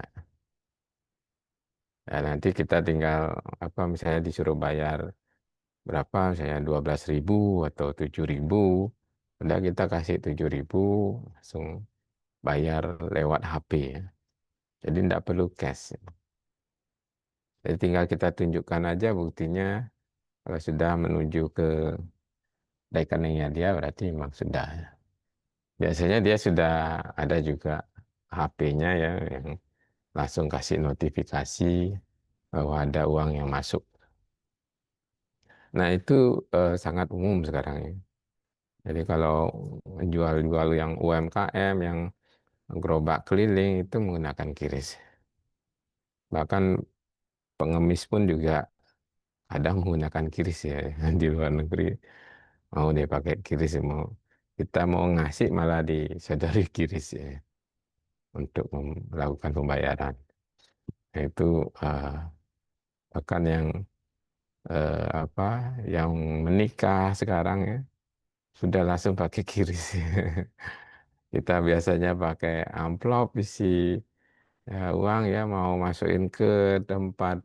Ya, nanti kita tinggal apa misalnya disuruh bayar berapa, misalnya 12.000 atau 7.000, udah kita kasih 7.000 langsung bayar lewat HP ya. Jadi tidak perlu cash. Jadi tinggal kita tunjukkan aja buktinya kalau sudah menuju ke rekeningnya dia berarti memang sudah. Biasanya dia sudah ada juga HP-nya ya yang langsung kasih notifikasi bahwa ada uang yang masuk. Nah itu sangat umum sekarang ya. Jadi kalau jual-jual yang UMKM, yang gerobak keliling itu menggunakan QRIS. Bahkan pengemis pun juga kadang menggunakan QRIS ya di luar negeri. Mau dia pakai QRIS, mau kita mau ngasih malah disadari QRIS ya untuk melakukan pembayaran. Nah, itu bahkan yang apa yang menikah sekarang ya sudah langsung pakai QRIS. Kita biasanya pakai amplop isi ya, uang ya mau masukin ke tempat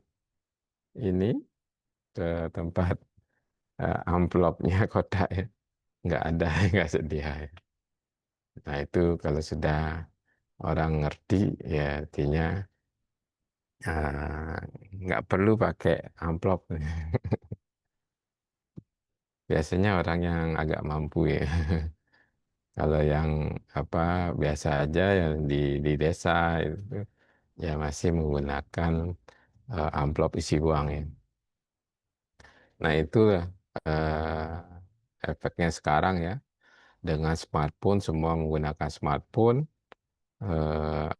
ini, ke tempat amplopnya kotak ya nggak ada, nggak sedia ya. Nah itu kalau sudah orang ngerti ya artinya eh, nggak perlu pakai amplop. Biasanya orang yang agak mampu ya. Kalau yang apa biasa aja yang di desa itu ya masih menggunakan amplop isi uang ya. Nah itu efeknya sekarang ya dengan smartphone, semua menggunakan smartphone,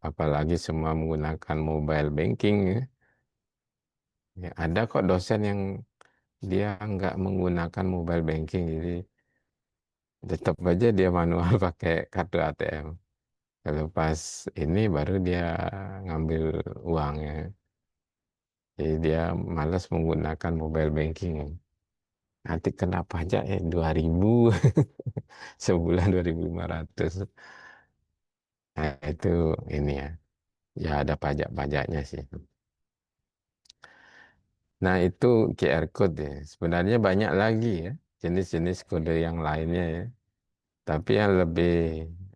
apalagi semua menggunakan mobile banking ya. Ya, ada kok dosen yang dia nggak menggunakan mobile banking, jadi tetap aja dia manual pakai kartu ATM. Kalau pas ini baru dia ngambil uangnya. Jadi dia malas menggunakan mobile banking. Nanti kena pajak ya 2.000 sebulan 2.500. Nah, itu ini ya. Ya ada pajak-pajaknya sih. Nah, itu QR code ya. Sebenarnya banyak lagi ya jenis-jenis kode yang lainnya ya. Tapi yang lebih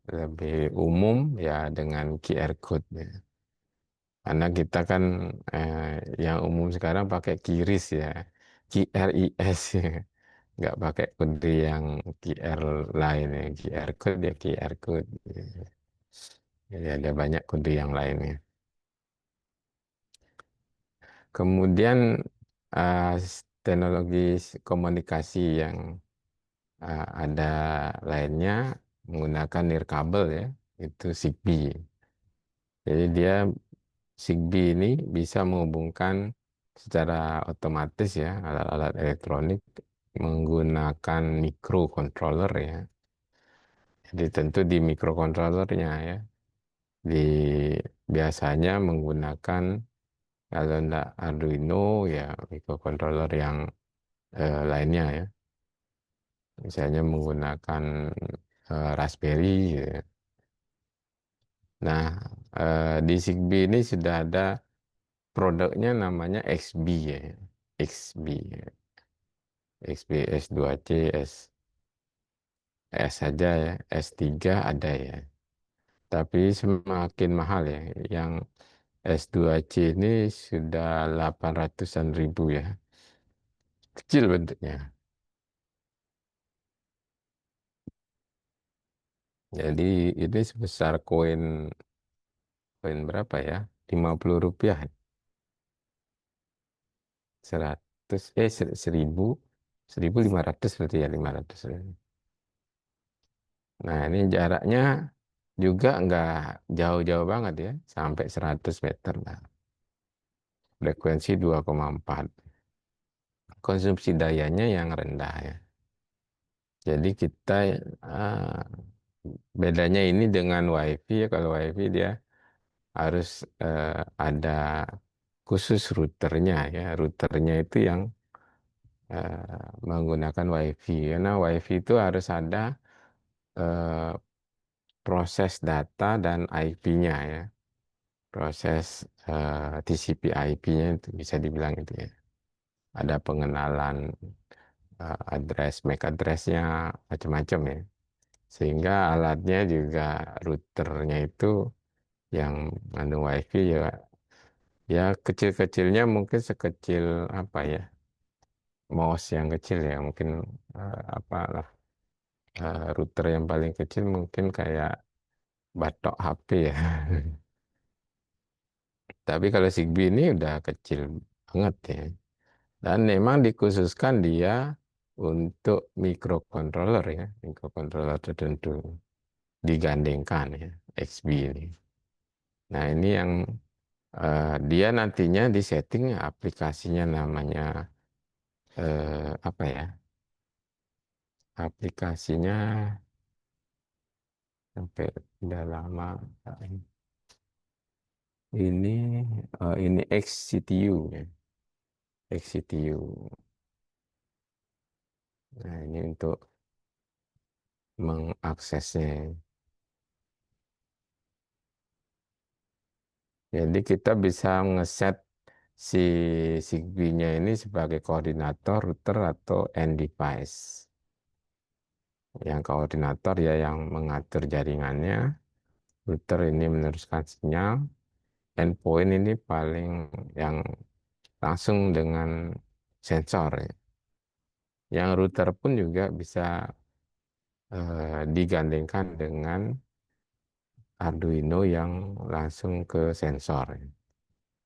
lebih umum ya dengan QR code ya. Karena kita kan eh, yang umum sekarang pakai QRIS ya. QRIS ya. Nggak pakai kode yang QR lain ya. QR code ya QR code. Jadi ada banyak kode yang lainnya. Kemudian teknologi komunikasi yang ada lainnya menggunakan nirkabel ya, itu Zigbee. Jadi dia Zigbee ini bisa menghubungkan secara otomatis ya alat-alat elektronik menggunakan microcontroller ya. Jadi tentu di microcontrollernya ya, di biasanya menggunakan kalau enggak Arduino ya microcontroller yang lainnya ya. Misalnya menggunakan Raspberry gitu. Nah, di Zigbee ini sudah ada produknya namanya XB ya. XB, ya. XB S2C, S saja ya, S3 ada ya. Tapi semakin mahal ya. Yang S2C ini sudah 800-an ribu ya. Kecil bentuknya. Jadi ini sebesar koin koin berapa ya? 50 rupiah. 1.000 1.500 berarti ya 500. Nah ini jaraknya juga nggak jauh-jauh banget ya, sampai 100 meter lah. Frekuensi 2,4. Konsumsi dayanya yang rendah ya. Jadi kita ah, bedanya ini dengan WiFi ya, kalau WiFi dia harus ada khusus routernya ya. Routernya itu yang menggunakan WiFi. Karena WiFi itu harus ada eh, proses data dan IP-nya ya. Proses TCP/IP-nya itu bisa dibilang itu ya. Ada pengenalan address, MAC address-nya macam-macam ya. Sehingga alatnya juga routernya itu yang mengandung WiFi ya, ya kecil-kecilnya mungkin sekecil apa ya, mouse yang kecil ya, mungkin apa lah, router yang paling kecil mungkin kayak batok HP ya. Tapi kalau Zigbee ini udah kecil banget ya. Dan memang dikhususkan dia untuk microcontroller ya, microcontroller tertentu digandengkan ya, XB ini. Nah ini yang dia nantinya di setting aplikasinya namanya apa ya? Aplikasinya sampai udah lama ini XCTU ya, XCTU. Nah ini untuk mengaksesnya. Jadi kita bisa ngeset si Zigbee-nya ini sebagai koordinator router atau end device. Yang koordinator ya yang mengatur jaringannya, router ini meneruskan sinyal, endpoint ini paling yang langsung dengan sensor ya. Yang router pun juga bisa digandengkan dengan Arduino yang langsung ke sensor ya.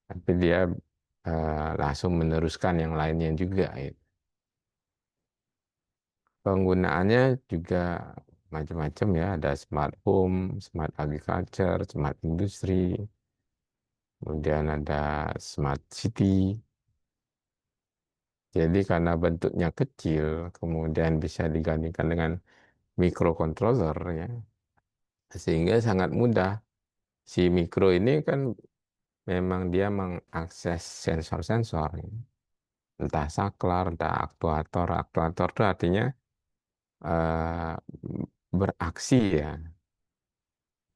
Tapi dia langsung meneruskan yang lainnya juga ya. Penggunaannya juga macam-macam ya, ada smart home, smart agriculture, smart industry, kemudian ada smart city. Jadi karena bentuknya kecil, kemudian bisa digandingkan dengan microcontroller ya, sehingga sangat mudah. Si mikro ini kan memang dia mengakses sensor-sensor, ya. Entah saklar, entah aktuator. Aktuator itu artinya eh, beraksi ya.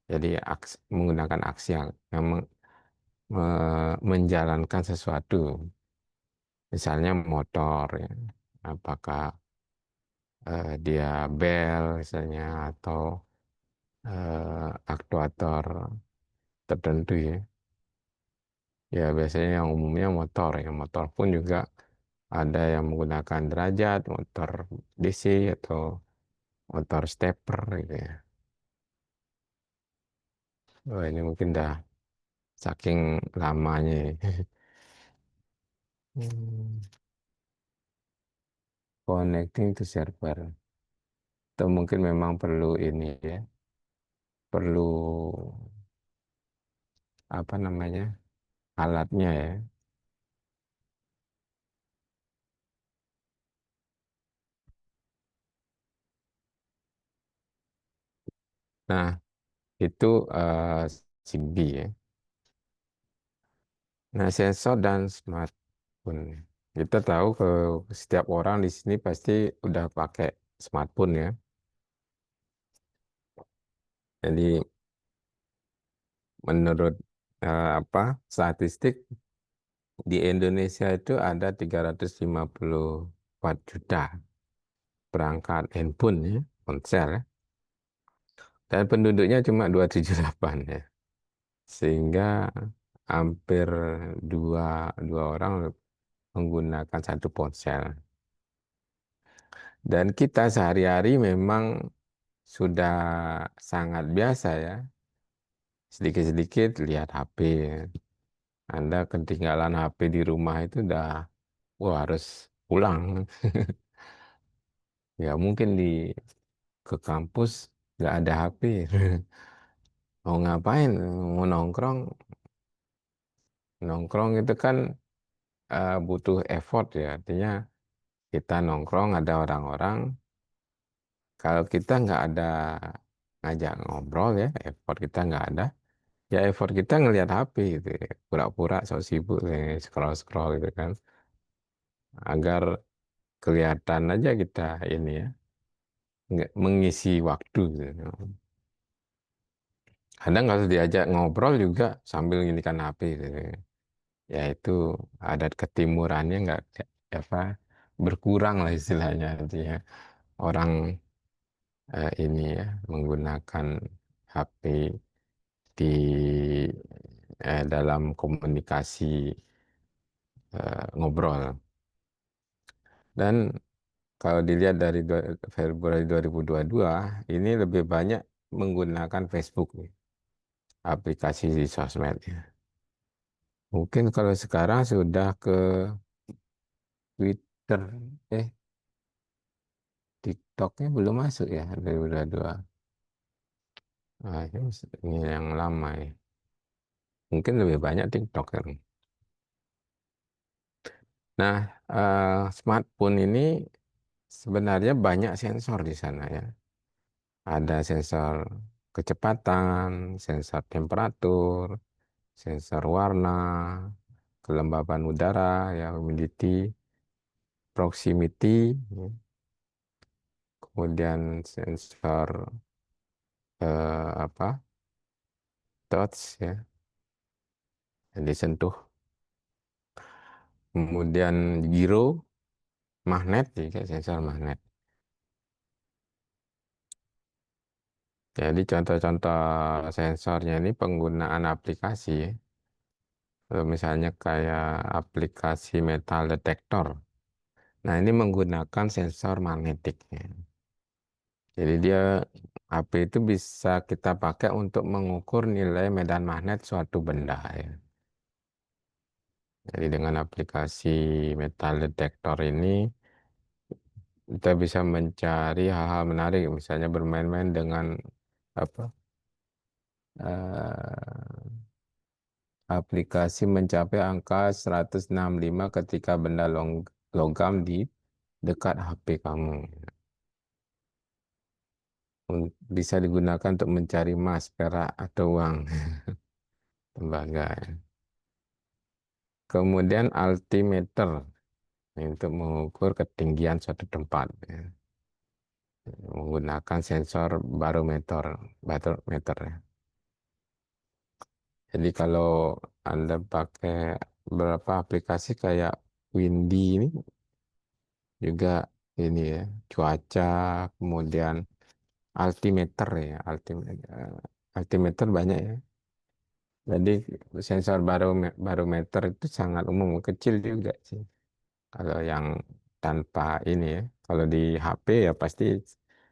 Jadi menggunakan aksi yang menjalankan sesuatu. Misalnya motor ya. Apakah dia bel misalnya atau aktuator tertentu ya. Ya biasanya yang umumnya motor ya. Motor pun juga ada yang menggunakan derajat, motor DC atau motor stepper gitu ya. Wah, ini mungkin dah saking lamanya ya. Hmm, Connecting to server. Atau mungkin memang perlu ini ya, perlu apa namanya alatnya ya. Nah, itu Zigbee ya. Nah, sensor dan smartphone. Kita tahu ke setiap orang di sini pasti udah pakai smartphone ya. Jadi menurut apa statistik di Indonesia itu ada 354 juta perangkat handphone ya, ponsel ya. Dan penduduknya cuma 278 ya. Sehingga hampir dua, dua orang menggunakan satu ponsel. Dan kita sehari-hari memang sudah sangat biasa ya. Sedikit-sedikit lihat HP ya. Anda ketinggalan HP di rumah itu udah, wah harus pulang. Ya mungkin ke kampus nggak ada HP. Mau ngapain? Mau nongkrong. Nongkrong itu kan butuh effort ya. Artinya kita nongkrong ada orang-orang. Kalau kita nggak ada ngajak ngobrol ya, effort kita nggak ada. Ya effort kita ngelihat HP gitu ya. Pura-pura so sibuk scroll-scroll gitu kan. Agar kelihatan aja kita ini ya, nggak mengisi waktu gitu. Kadang kalau diajak ngobrol juga sambil nginikan HP gitu. Ya itu adat ketimurannya nggak apa berkurang lah istilahnya artinya orang ini ya menggunakan HP di dalam komunikasi ngobrol. Dan kalau dilihat dari Februari 2022 ini lebih banyak menggunakan Facebook nih, aplikasi di sosmed ya. Mungkin kalau sekarang sudah ke Twitter, eh TikToknya belum masuk ya 2022. Nah, ini yang lama ya. Mungkin lebih banyak TikTok kan. Nah, smartphone ini sebenarnya banyak sensor di sana ya. Ada sensor kecepatan, sensor temperatur, sensor warna, kelembapan udara, ya, humidity, proximity, ya. Kemudian sensor apa, touch, ya, yang disentuh. Kemudian giro, magnet, juga sensor magnet. Jadi contoh-contoh sensornya ini penggunaan aplikasi, ya. Misalnya kayak aplikasi metal detector. Nah, ini menggunakan sensor magnetik, ya. Jadi dia HP itu bisa kita pakai untuk mengukur nilai medan magnet suatu benda ya. Jadi dengan aplikasi metal detector ini kita bisa mencari hal-hal menarik, misalnya bermain-main dengan apa aplikasi mencapai angka 165 ketika benda logam di dekat HP kamu. Bisa digunakan untuk mencari emas, perak, atau uang, tembaga, ya. Kemudian altimeter untuk mengukur ketinggian suatu tempat, ya. Menggunakan sensor barometer, barometer, ya. Jadi kalau Anda pakai beberapa aplikasi kayak Windy ini juga ini ya, cuaca, kemudian altimeter ya, altimeter banyak ya. Jadi sensor barometer itu sangat umum, kecil juga sih. Kalau yang tanpa ini ya, kalau di HP ya pasti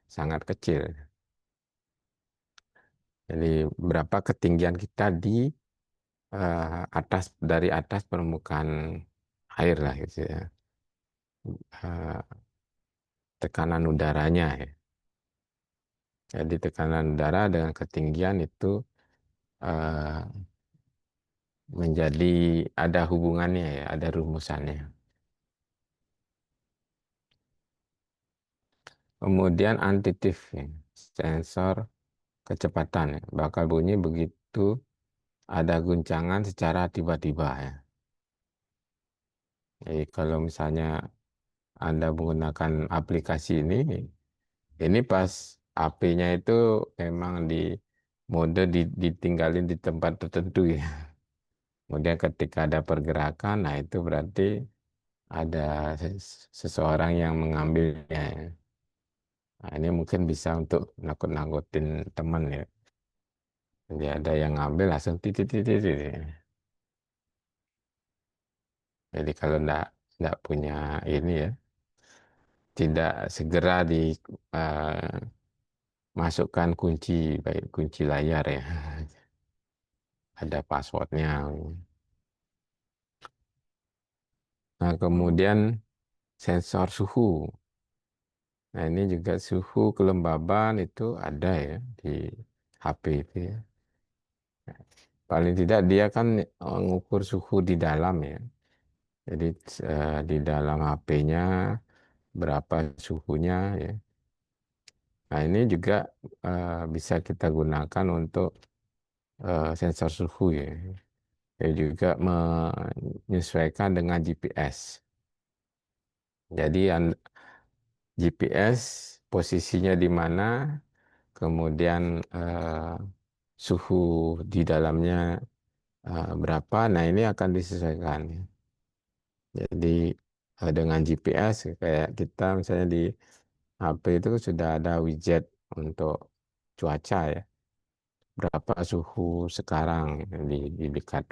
sangat kecil. Jadi berapa ketinggian kita di dari atas permukaan air lah gitu ya. Eh, Tekanan udaranya ya. Jadi tekanan udara dengan ketinggian itu eh, menjadi ada hubungannya ya, ada rumusannya. Kemudian antitif ya, sensor kecepatan ya, bakal bunyi begitu ada guncangan secara tiba-tiba ya. Jadi kalau misalnya Anda menggunakan aplikasi ini pas HP-nya itu memang di mode ditinggalin di tempat tertentu ya. Kemudian ketika ada pergerakan, nah itu berarti ada seseorang yang mengambilnya, ya. Nah, ini mungkin bisa untuk nakut-nakutin teman ya. Jadi ada yang ngambil langsung titit titit titit. Jadi kalau enggak punya ini ya, tidak segera masukkan kunci, baik kunci layar ya, ada passwordnya. Nah kemudian sensor suhu. Nah ini juga suhu kelembaban itu ada ya di HP itu ya. Paling tidak dia kan mengukur suhu di dalam ya. Jadi di dalam HP-nya berapa suhunya ya. Nah ini juga bisa kita gunakan untuk sensor suhu ya. Dia juga menyesuaikan dengan GPS. Jadi GPS posisinya di mana, kemudian suhu di dalamnya berapa. Nah, ini akan disesuaikan, ya. Jadi dengan GPS kayak kita misalnya di HP itu sudah ada widget untuk cuaca ya. Berapa suhu sekarang di dekat.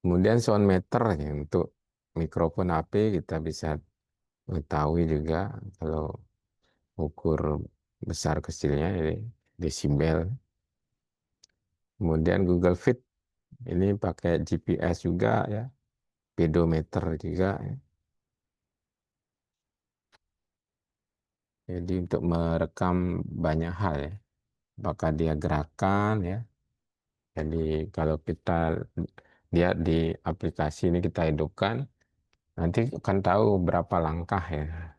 Kemudian sound meter ya, untuk mikrofon HP kita bisa mengetahui juga kalau ukur besar kecilnya, jadi desibel. Kemudian Google Fit ini pakai GPS juga ya, pedometer juga ya. Jadi untuk merekam banyak hal ya, apakah dia gerakan ya. Jadi kalau kita lihat di aplikasi ini kita hidupkan, nanti akan tahu berapa langkah ya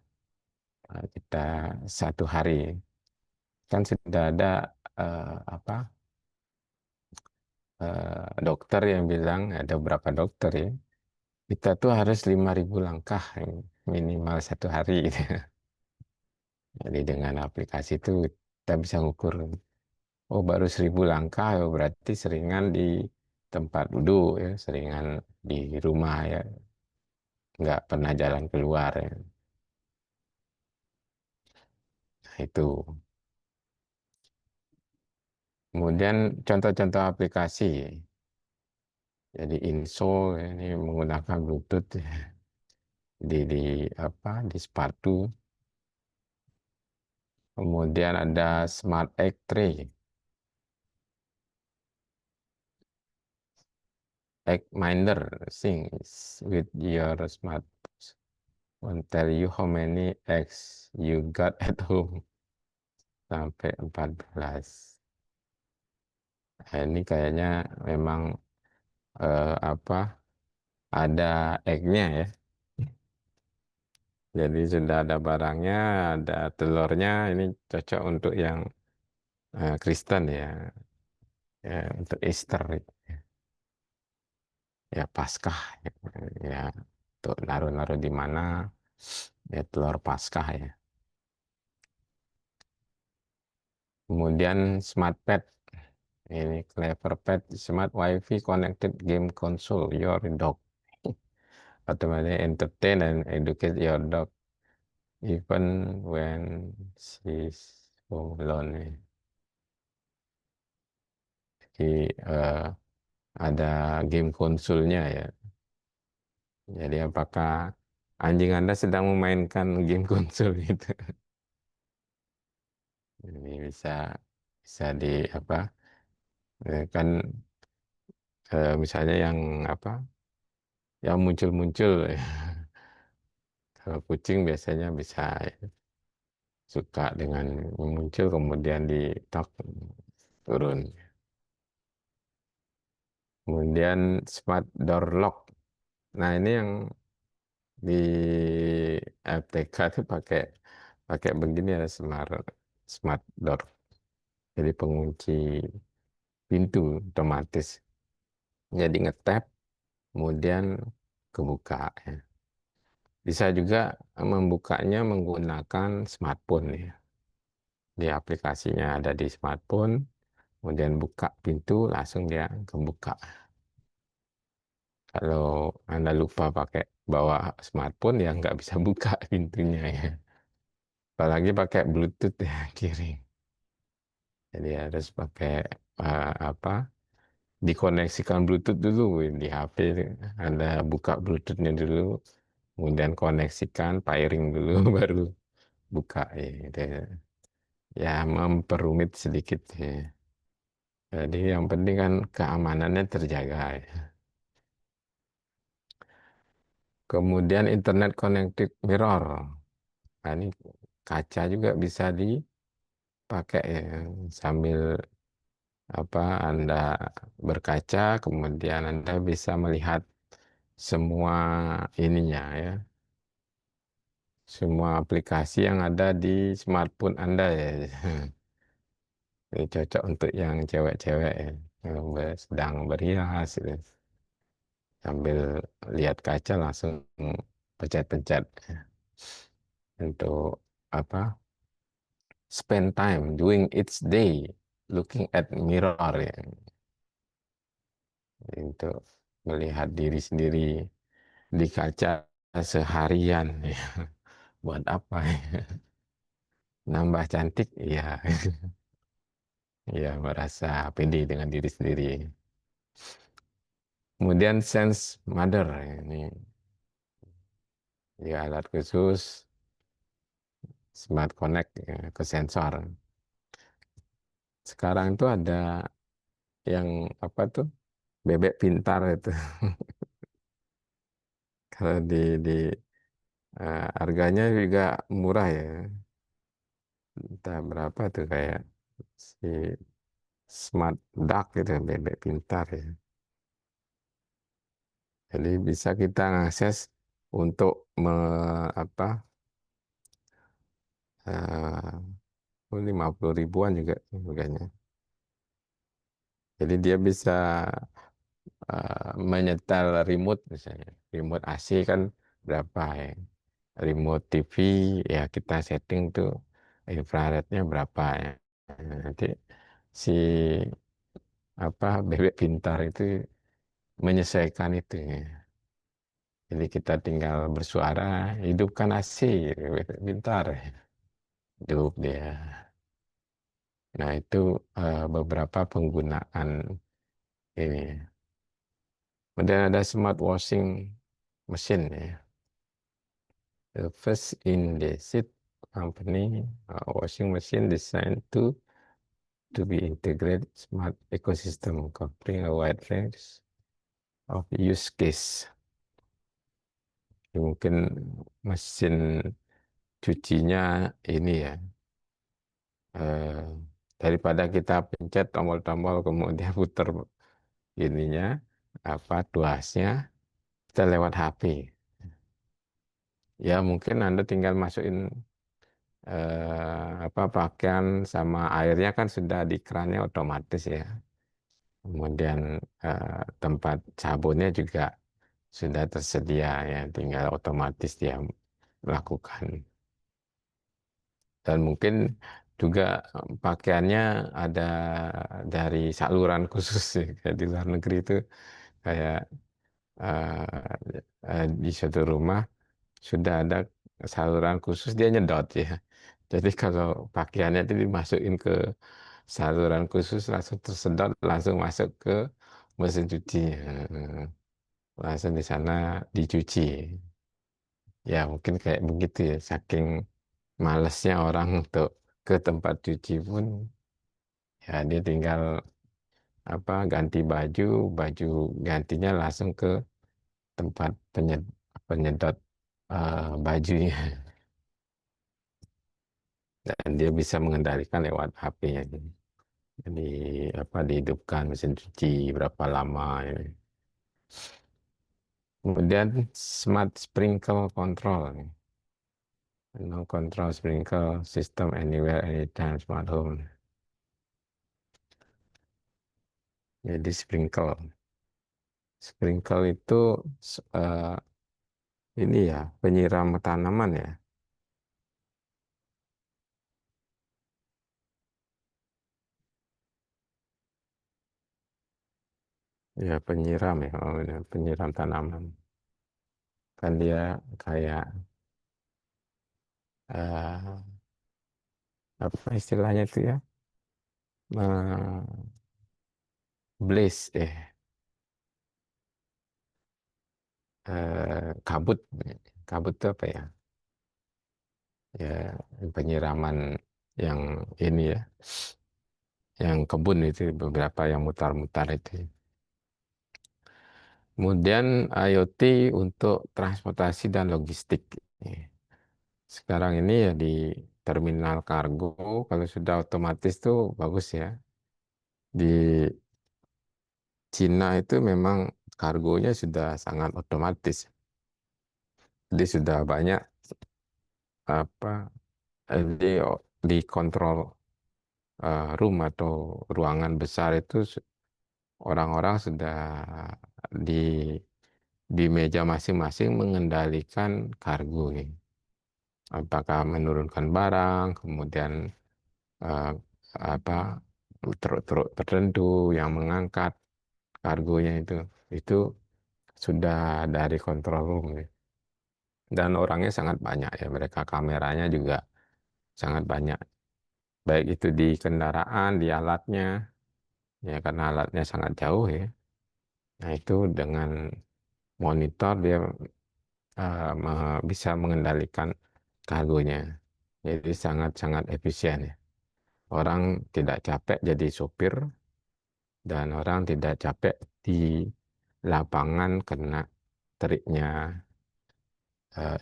kita satu hari. Kan sudah ada apa dokter yang bilang, ada beberapa dokter ya, kita tuh harus 5.000 langkah minimal satu hari gitu. Jadi dengan aplikasi itu kita bisa ngukur, oh baru 1.000 langkah, oh, berarti seringan di tempat duduk ya, seringan di rumah ya, nggak pernah jalan keluar ya. Nah, itu. Kemudian contoh-contoh aplikasi, jadi Insol ini menggunakan Bluetooth ya, di apa di sepatu. Kemudian ada Smart Egg Tray. Egg Minder syncs with your smartphone. Will tell you how many eggs you got at home. Sampai 14. Nah, ini kayaknya memang apa ada egg-nya ya. Jadi sudah ada barangnya, ada telurnya. Ini cocok untuk yang Kristen ya. Ya, untuk Easter ya, Paskah ya, ya, untuk naruh-naruh di mana ya, telur Paskah ya. Kemudian Smart Pad. Ini Clever Pet Smart Wi-Fi Connected Game Console Your Dog. Automatically entertain and educate your dog even when she's home alone. Jadi ada game konsolnya ya. Jadi apakah anjing Anda sedang memainkan game konsol itu? Ini bisa bisa di apa? Kan misalnya yang apa? Yang muncul-muncul. Kalau kucing biasanya bisa suka dengan muncul kemudian di tok turun. Kemudian smart door lock. Nah, ini yang di FTK itu pakai pakai begini ya, smart smart door. Jadi pengunci pintu otomatis. Jadi ngetap kemudian kebuka ya. Bisa juga membukanya menggunakan smartphone ya. Di aplikasinya ada di smartphone, kemudian buka pintu langsung dia kebuka. Kalau Anda lupa pakai bawa smartphone ya nggak bisa buka pintunya ya. Apalagi pakai Bluetooth ya kiri. Jadi harus pakai apa? Dikoneksikan Bluetooth dulu di HP. Anda buka Bluetoothnya dulu, kemudian koneksikan, pairing dulu, baru buka ya, gitu. Ya memperumit sedikit ya. Jadi yang penting kan keamanannya terjaga ya. Kemudian Internet Connected Mirror. Nah, ini kaca juga bisa dipakai ya. Sambil apa Anda berkaca, kemudian Anda bisa melihat semua ininya ya. Semua aplikasi yang ada di smartphone Anda ya. Ini cocok untuk yang cewek-cewek ya, yang sedang berhias gitu. Sambil lihat kaca langsung pencet-pencet ya. Untuk apa? Spend time doing each day looking at mirror ya. Untuk melihat diri sendiri di kaca seharian ya. Buat apa ya? Nambah cantik ya. Ya merasa pede dengan diri sendiri. Kemudian sense mother ini ya, alat khusus smart connect ya, ke sensor. Sekarang itu ada yang apa tuh, bebek pintar itu. Kalau harganya juga murah ya. Entah berapa tuh, kayak si smart duck gitu, bebek pintar ya. Jadi bisa kita akses untuk apa, 50 ribuan juga harganya. Jadi dia bisa menyetel remote misalnya. Remote AC kan berapa ya. Remote TV ya kita setting tuh infrarednya berapa ya. Nanti si apa, bebek pintar itu menyesuaikan itu ya. Jadi kita tinggal bersuara, hidupkan AC, bebek pintar. Hidup dia. Nah itu beberapa penggunaan ini. Kemudian ada smart washing machine ya. The first in the seat company washing machine designed to be integrated smart ecosystem covering a wide range of use case. Mungkin mesin cucinya ini ya, eh, daripada kita pencet tombol-tombol kemudian putar ininya apa, tuasnya, kita lewat HP. Ya mungkin Anda tinggal masukin apa, pakaian sama airnya kan sudah di kerannya otomatis ya. Kemudian tempat sabunnya juga sudah tersedia ya, tinggal otomatis dia melakukan. Dan mungkin juga pakaiannya ada dari saluran khusus ya. Kayak di luar negeri itu kayak di suatu rumah sudah ada saluran khusus, dia nyedot ya. Jadi kalau pakaiannya itu dimasukin ke saluran khusus, langsung tersedot, langsung masuk ke mesin cuci. Langsung di sana dicuci. Ya mungkin kayak begitu ya, saking malesnya orang untuk ke tempat cuci pun, ya dia tinggal apa, ganti baju, baju gantinya langsung ke tempat penyedot bajunya. Dan dia bisa mengendalikan lewat HP-nya. Jadi apa, dihidupkan mesin cuci berapa lama ini. Kemudian smart sprinkle control. No control sprinkle system anywhere, anytime, smart home. Jadi sprinkle. Sprinkle itu eh, ini ya, penyiram tanaman ya. Ya penyiram ya, oh, ini penyiram tanaman. Kan dia kayak apa istilahnya itu ya? Blaze kabut. Kabut itu apa ya? Ya penyiraman yang ini ya, yang kebun itu beberapa yang mutar-mutar itu. Kemudian IoT untuk transportasi dan logistik. Sekarang ini ya di terminal kargo, kalau sudah otomatis tuh bagus ya. Di Cina itu memang kargonya sudah sangat otomatis. Jadi sudah banyak apa, dikontrol room atau ruangan besar itu orang-orang sudah di di meja masing-masing mengendalikan kargo nih. Apakah menurunkan barang, kemudian eh, apa truk-truk tertentu yang mengangkat kargonya itu sudah dari control room ya. Dan orangnya sangat banyak ya, mereka kameranya juga sangat banyak. Baik itu di kendaraan, di alatnya, ya karena alatnya sangat jauh ya. Nah itu dengan monitor dia bisa mengendalikan kargonya. Jadi sangat-sangat efisien ya. Orang tidak capek jadi sopir dan orang tidak capek di lapangan kena teriknya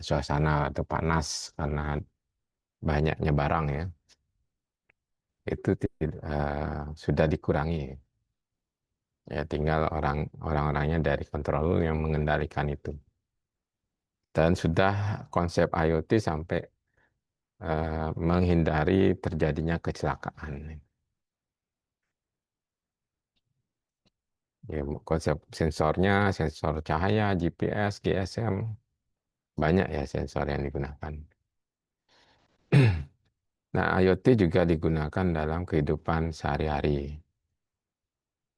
suasana atau panas karena banyaknya barang ya. Itu sudah dikurangi. Ya tinggal orang-orangnya dari control yang mengendalikan itu. Dan sudah konsep IoT sampai menghindari terjadinya kecelakaan. Ya, konsep sensornya, sensor cahaya, GPS, GSM, banyak ya sensor yang digunakan. Nah, IoT juga digunakan dalam kehidupan sehari-hari.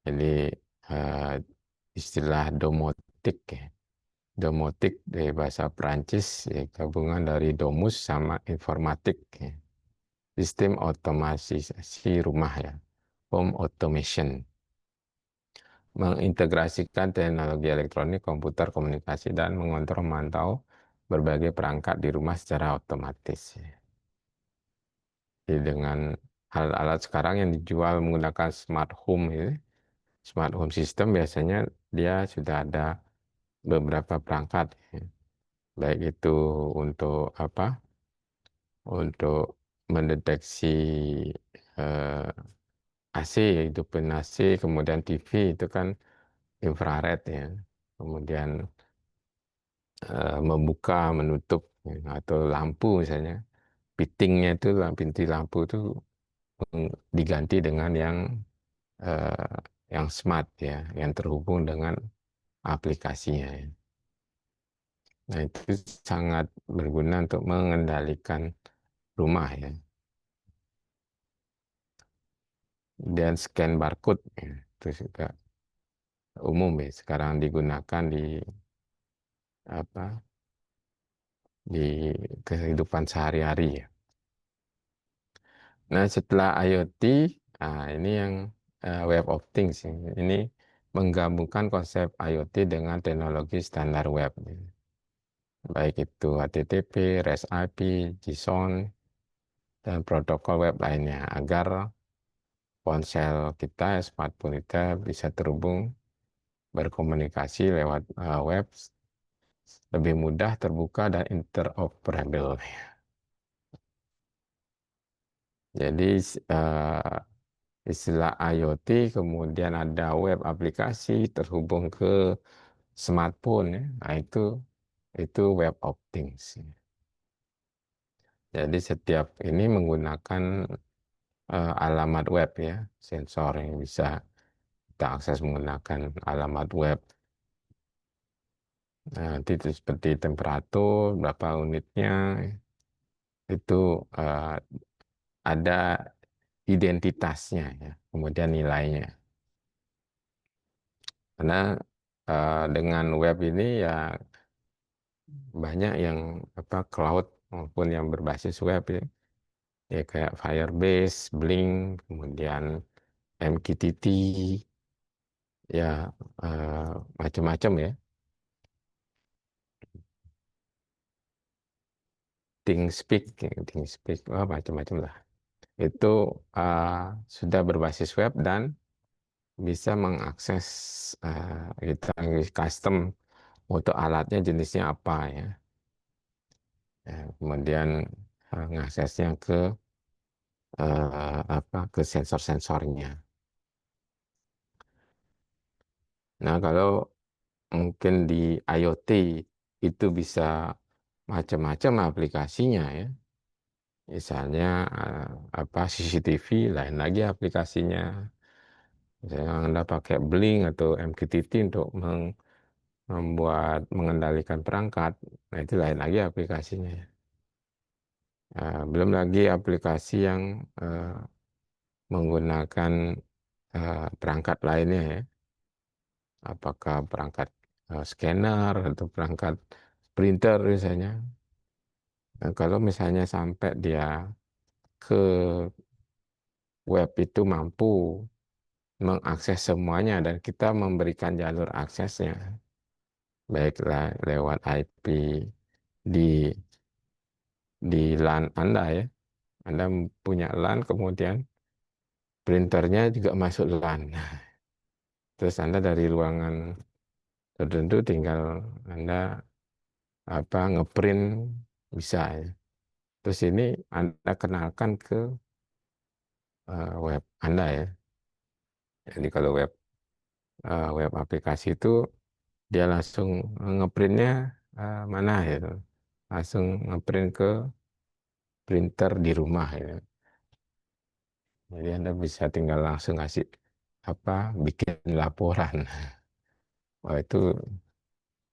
Jadi eh, istilah domotik ya. Domotik dari bahasa Prancis ya, gabungan dari domus sama informatik ya. Sistem otomatisasi rumah ya. Home automation. Mengintegrasikan teknologi elektronik, komputer, komunikasi, dan mengontrol mantau berbagai perangkat di rumah secara otomatis ya. Jadi dengan alat-alat sekarang yang dijual menggunakan smart home ini, smart home system biasanya dia sudah ada beberapa perangkat, ya. Baik itu untuk apa? Untuk mendeteksi eh, AC, hidupin AC, kemudian TV itu kan infrared ya. Kemudian membuka, menutup ya, atau lampu misalnya, fittingnya itu pintu lampu itu diganti dengan yang smart ya, yang terhubung dengan aplikasinya ya. Nah, itu sangat berguna untuk mengendalikan rumah ya. Dan scan barcode ya, itu juga umum ya sekarang digunakan di apa di kehidupan sehari-hari ya. Nah, setelah IoT, ini yang Web of Things ya. Ini menggabungkan konsep IoT dengan teknologi standar web ya. Baik itu HTTP, REST API, JSON, dan protokol web lainnya agar ponsel kita, smartphone kita bisa terhubung berkomunikasi lewat web lebih mudah, terbuka, dan interoperable. Jadi istilah IoT kemudian ada web aplikasi terhubung ke smartphone ya. Nah, itu Web of Things. Jadi setiap ini menggunakan alamat web ya, sensor yang bisa kita akses menggunakan alamat web. Nah, nanti itu seperti temperatur, berapa unitnya, itu ada identitasnya ya, kemudian nilainya. Karena dengan web ini ya banyak yang cloud maupun yang berbasis web ya, ya kayak Firebase, Blink, kemudian MQTT, ya macam-macam ya. ThinkSpeak, macam-macam lah. Itu sudah berbasis web dan bisa mengakses kita custom untuk alatnya jenisnya apa ya. Ya, kemudian mengaksesnya ke sensor-sensornya. Nah, kalau mungkin di IoT itu bisa macam-macam aplikasinya ya. Misalnya apa CCTV, lain lagi aplikasinya. Misalnya Anda pakai Blink atau MQTT untuk membuat mengendalikan perangkat, nah itu lain lagi aplikasinya. Belum lagi aplikasi yang menggunakan perangkat lainnya ya, apakah perangkat scanner atau perangkat printer misalnya. Nah, kalau misalnya sampai dia ke web itu mampu mengakses semuanya dan kita memberikan jalur aksesnya, baiklah lewat IP di LAN Anda ya, Anda punya LAN kemudian printernya juga masuk LAN. Terus Anda dari ruangan tertentu tinggal Anda apa ngeprint bisa ya. Terus ini Anda kenalkan ke web Anda ya. Jadi kalau web aplikasi itu dia langsung ngeprintnya mana gitu. Langsung ngeprint ke printer di rumah ya. Jadi Anda bisa tinggal langsung kasih apa bikin laporan. Wah itu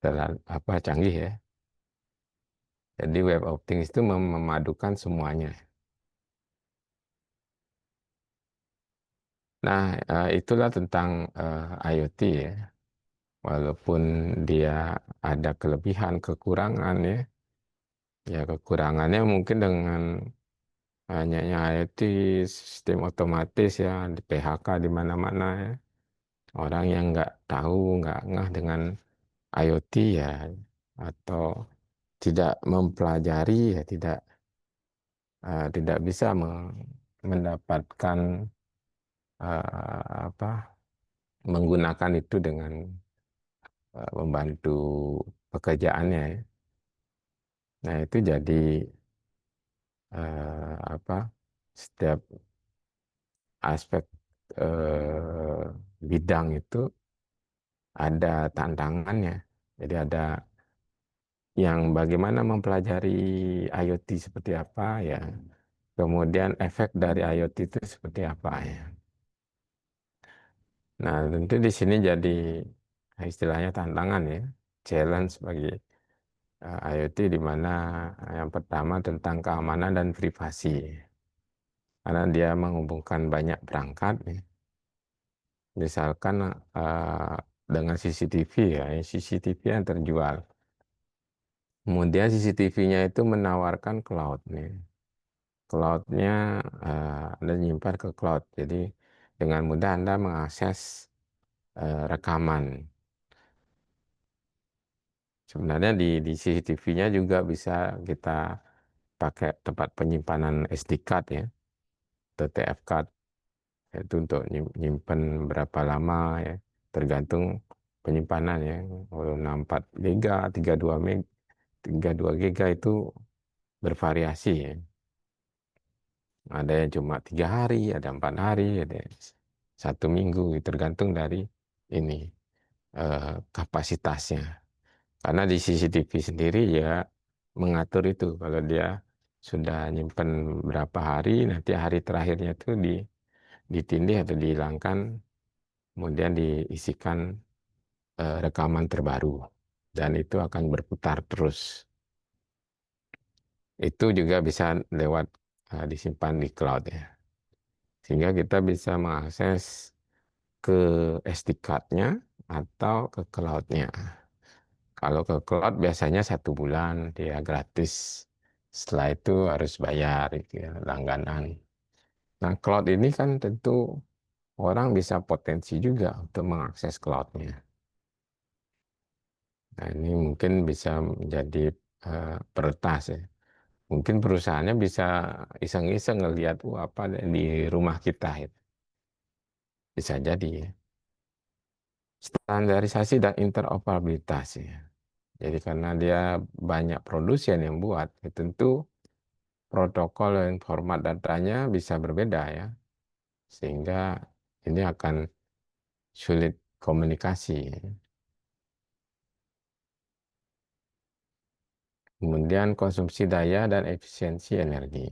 terlalu apa canggih ya. Jadi web of things itu memadukan semuanya. Nah, itulah tentang IoT ya. Walaupun dia ada kelebihan, kekurangan ya. Ya kekurangannya mungkin dengan banyaknya IoT, sistem otomatis ya, di PHK di mana-mana ya. Orang yang nggak tahu, nggak ngeh dengan IoT ya, atau tidak mempelajari ya, tidak bisa mendapatkan apa menggunakan itu dengan membantu pekerjaannya ya. Nah itu jadi apa setiap aspek eh, bidang itu ada tantangannya. Jadi ada yang bagaimana mempelajari IoT seperti apa ya. Kemudian efek dari IoT itu seperti apa ya. Nah, tentu di sini jadi istilahnya tantangan ya, challenge bagi IoT di mana yang pertama tentang keamanan dan privasi. Karena dia menghubungkan banyak perangkat ya. Misalkan dengan CCTV ya, CCTV yang terjual. Kemudian CCTV-nya itu menawarkan cloud nih. Cloud-nya Anda nyimpan ke cloud. Jadi dengan mudah Anda mengakses rekaman. Sebenarnya di CCTV-nya juga bisa kita pakai tempat penyimpanan SD card ya, atau TF card. Itu untuk nyimpen berapa lama ya, tergantung penyimpanan ya. Kalau 64 giga, 32 meg, 32 giga itu bervariasi ya. Ada yang cuma 3 hari, ada 4 hari, ada 1 minggu, tergantung dari ini kapasitasnya. Karena di CCTV sendiri ya mengatur itu. Kalau dia sudah nyimpen berapa hari, nanti hari terakhirnya itu ditindih atau dihilangkan, kemudian diisikan rekaman terbaru. Dan itu akan berputar terus. Itu juga bisa lewat disimpan di cloud ya. Sehingga kita bisa mengakses ke SD card-nya atau ke cloud-nya. Kalau ke cloud biasanya 1 bulan dia gratis. Setelah itu harus bayar gitu ya, langganan. Nah, cloud ini kan tentu orang bisa potensi juga untuk mengakses cloud-nya. Nah, ini mungkin bisa menjadi peretas ya. Mungkin perusahaannya bisa iseng-iseng ngelihat apa ada di rumah kita itu. Bisa jadi ya. Standarisasi dan interoperabilitas ya. Jadi karena dia banyak produsen yang buat, ya tentu protokol dan format datanya bisa berbeda ya. Sehingga ini akan sulit komunikasi. Kemudian konsumsi daya dan efisiensi energi.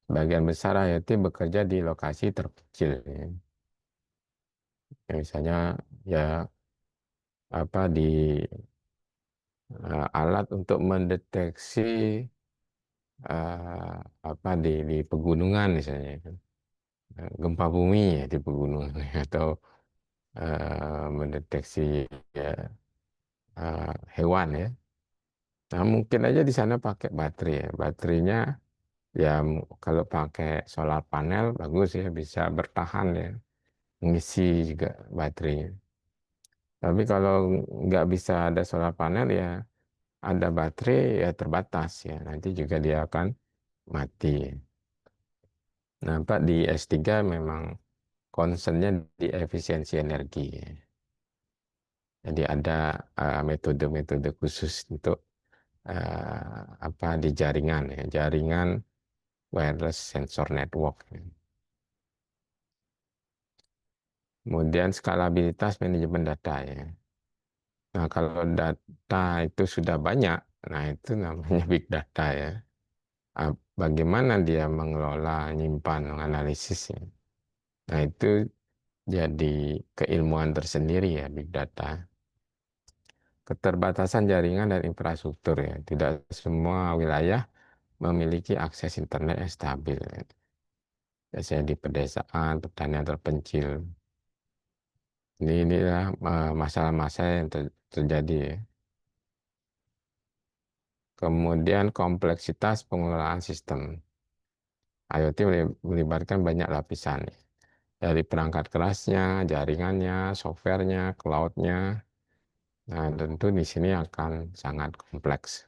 Bagian besar IoT bekerja di lokasi terpencil, ya. Ya, misalnya ya apa di alat untuk mendeteksi apa di pegunungan misalnya, kan. Gempa bumi ya di pegunungan atau mendeteksi ya, hewan ya. Nah, mungkin aja di sana pakai baterai ya. Baterainya ya kalau pakai solar panel bagus ya, bisa bertahan ya, mengisi juga baterainya. Tapi kalau nggak bisa ada solar panel ya ada baterai ya terbatas ya, nanti juga dia akan mati. Nah, Pak di S3 memang concernnya di efisiensi energi. Jadi ada metode-metode khusus untuk apa di jaringan ya, jaringan wireless sensor network. Kemudian skalabilitas manajemen data ya. Nah, kalau data itu sudah banyak, nah itu namanya big data ya. Bagaimana dia mengelola, menyimpan, menganalisisnya. Nah, itu jadi keilmuan tersendiri ya, big data. Keterbatasan jaringan dan infrastruktur ya. Tidak semua wilayah memiliki akses internet yang stabil. Biasanya di pedesaan, pertanian terpencil. Inilah masalah-masalah yang terjadi ya. Kemudian kompleksitas pengelolaan sistem. IoT melibatkan banyak lapisan ya. Dari perangkat kerasnya, jaringannya, softwarenya, cloud-nya. Nah, tentu di sini akan sangat kompleks.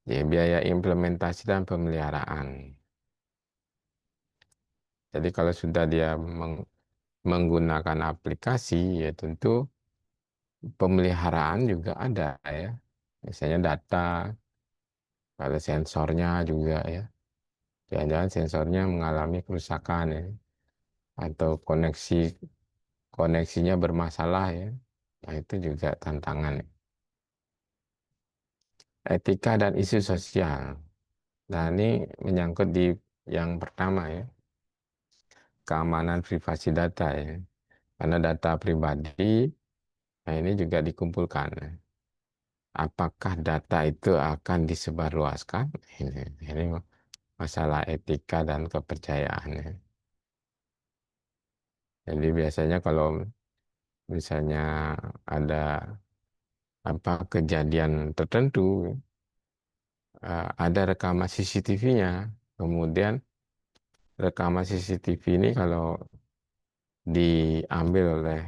Ya, biaya implementasi dan pemeliharaan. Jadi kalau sudah dia menggunakan aplikasi, ya tentu pemeliharaan juga ada ya. Misalnya data, pada sensornya juga ya. Jangan-jangan sensornya mengalami kerusakan ya. Atau koneksinya bermasalah ya. Nah, itu juga tantangan, ya. Etika dan isu sosial. Nah, ini menyangkut di yang pertama ya, keamanan privasi data ya. Karena data pribadi, nah ini juga dikumpulkan. Apakah data itu akan disebarluaskan? Ini masalah etika dan kepercayaan ya. Jadi biasanya kalau misalnya ada apa kejadian tertentu, ada rekaman CCTV-nya, kemudian rekaman CCTV ini kalau diambil oleh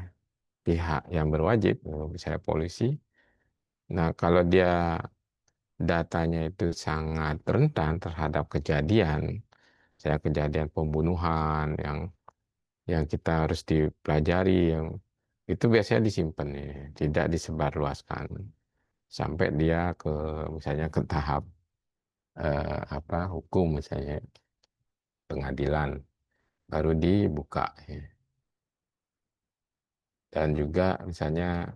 pihak yang berwajib, misalnya polisi, nah kalau dia datanya itu sangat rentan terhadap kejadian, saya kejadian pembunuhan yang kita harus dipelajari, yang itu biasanya disimpan ya, tidak disebarluaskan sampai dia ke misalnya ke tahap apa hukum misalnya pengadilan baru dibuka ya. Dan juga misalnya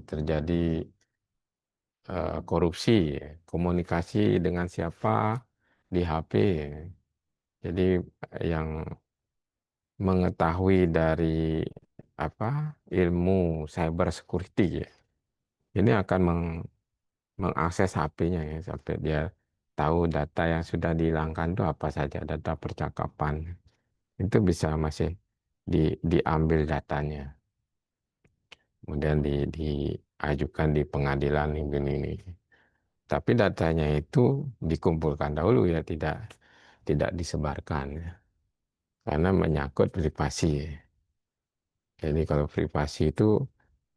terjadi korupsi ya. Komunikasi dengan siapa di HP ya. Jadi yang mengetahui dari apa ilmu cyber security ya. Ini akan mengakses HP-nya ya sampai dia tahu data yang sudah dihilangkan itu apa saja, data percakapan. Itu bisa masih diambil datanya. Kemudian diajukan di pengadilan ini. Tapi datanya itu dikumpulkan dahulu ya, tidak disebarkan ya. Karena menyangkut privasi ya. Jadi kalau privasi itu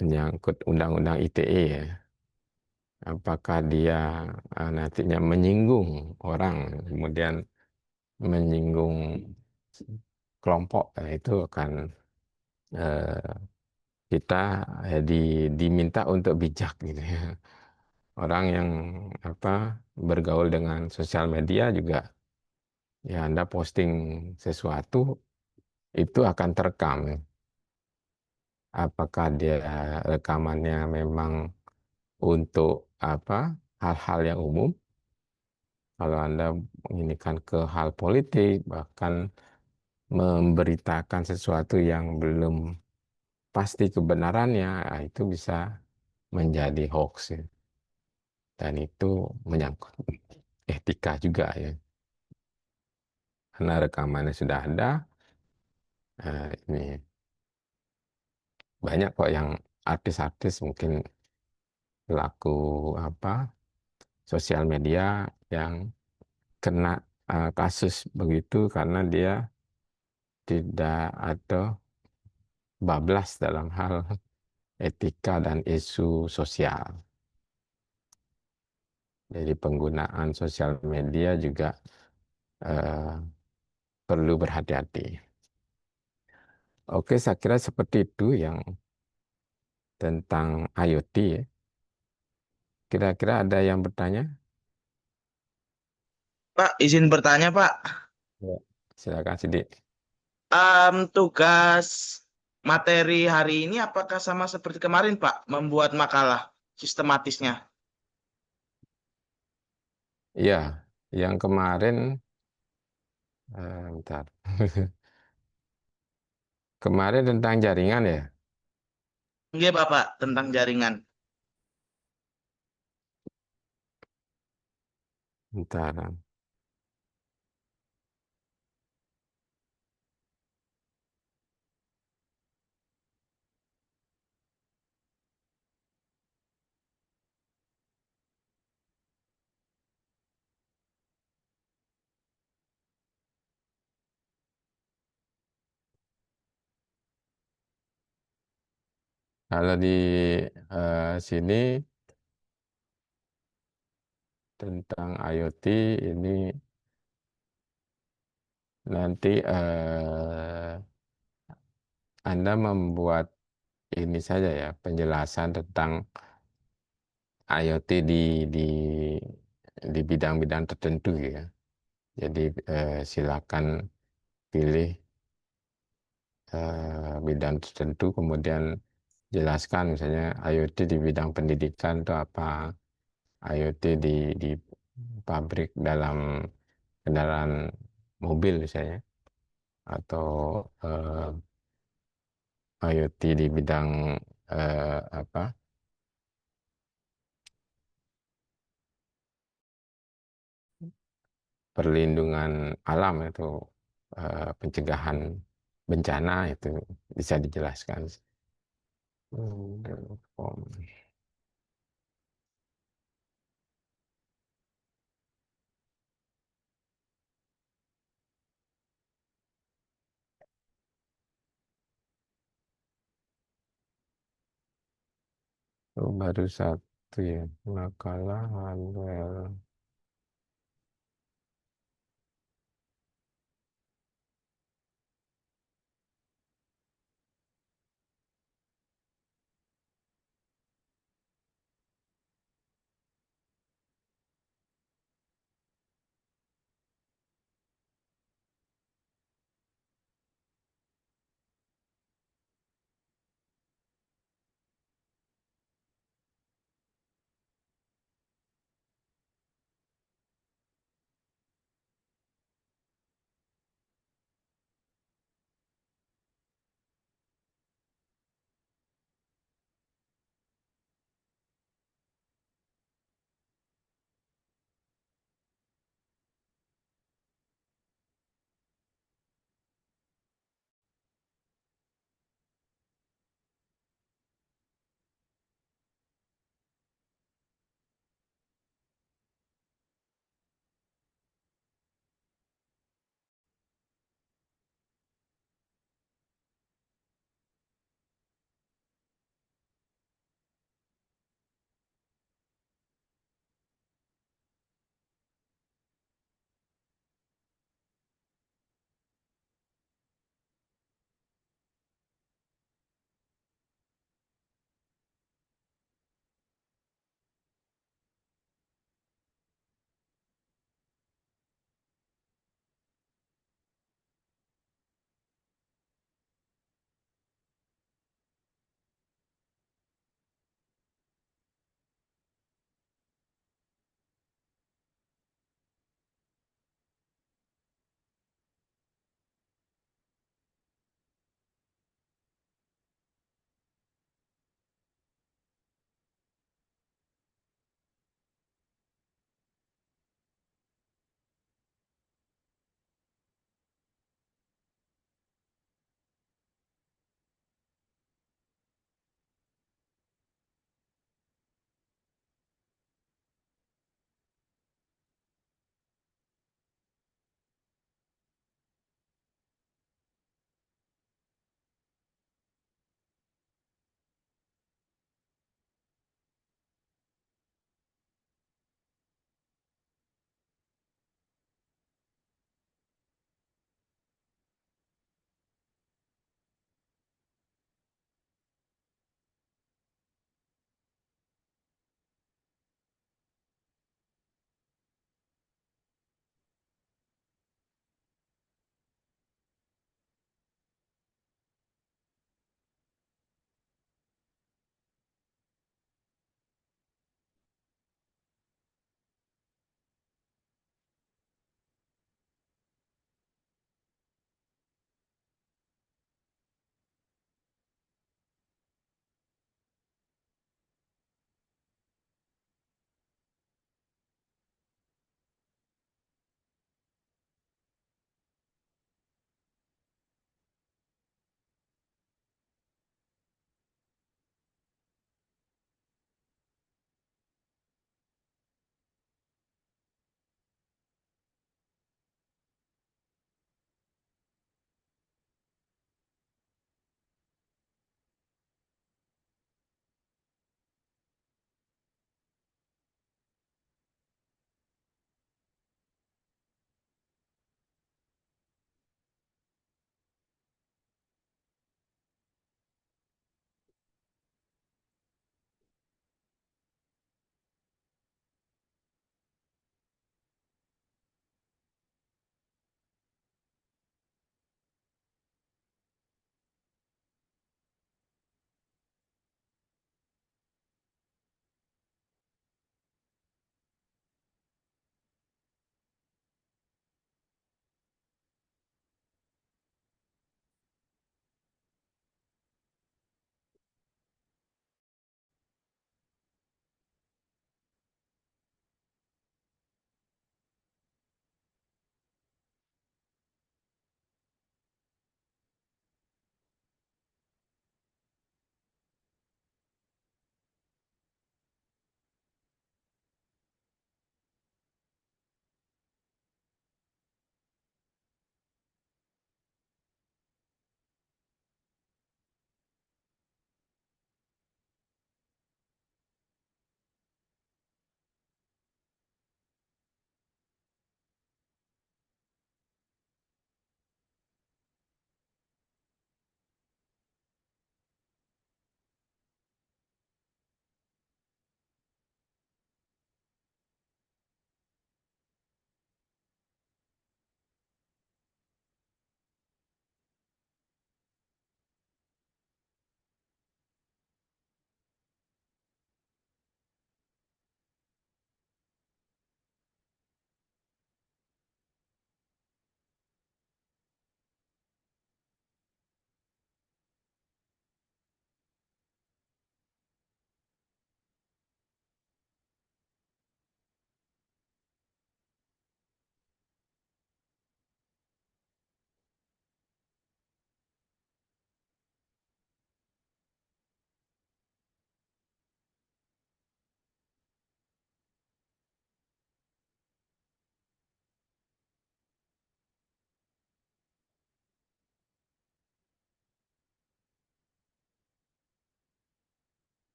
menyangkut undang-undang ITE ya. Apakah dia nantinya menyinggung orang, kemudian menyinggung kelompok, itu akan eh, kita diminta untuk bijak gitu ya. Orang yang apa bergaul dengan sosial media juga ya Anda posting sesuatu itu akan terekam ya. Apakah dia rekamannya memang untuk apa hal-hal yang umum Kalau Anda menginginkan ke hal politik, bahkan memberitakan sesuatu yang belum pasti kebenarannya, itu bisa menjadi hoax ya. Dan itu menyangkut etika juga ya. Karena rekamannya sudah ada, ini banyak kok yang artis-artis mungkin pelaku apa sosial media yang kena kasus begitu karena dia tidak ada bablas dalam hal etika dan isu sosial. Jadi penggunaan sosial media juga eh, perlu berhati-hati. Oke, saya kira seperti itu yang tentang IoT ya. Kira-kira ada yang bertanya? Pak, izin bertanya, Pak. Ya. Silakan Sidik. Tugas materi hari ini apakah sama seperti kemarin, Pak? Membuat makalah sistematisnya. Iya, yang kemarin, bentar. Kemarin tentang jaringan ya, Iya, Bapak, tentang jaringan. bentar. Kalau di sini tentang IoT ini nanti Anda membuat ini saja ya penjelasan tentang IoT di di bidang-bidang tertentu ya. Jadi silakan pilih bidang tertentu kemudian jelaskan misalnya IoT di bidang pendidikan itu apa, IoT di pabrik dalam kendaraan mobil misalnya atau IoT di bidang apa perlindungan alam itu pencegahan bencana itu bisa dijelaskan. Oh, baru satu ya makalah Manuel.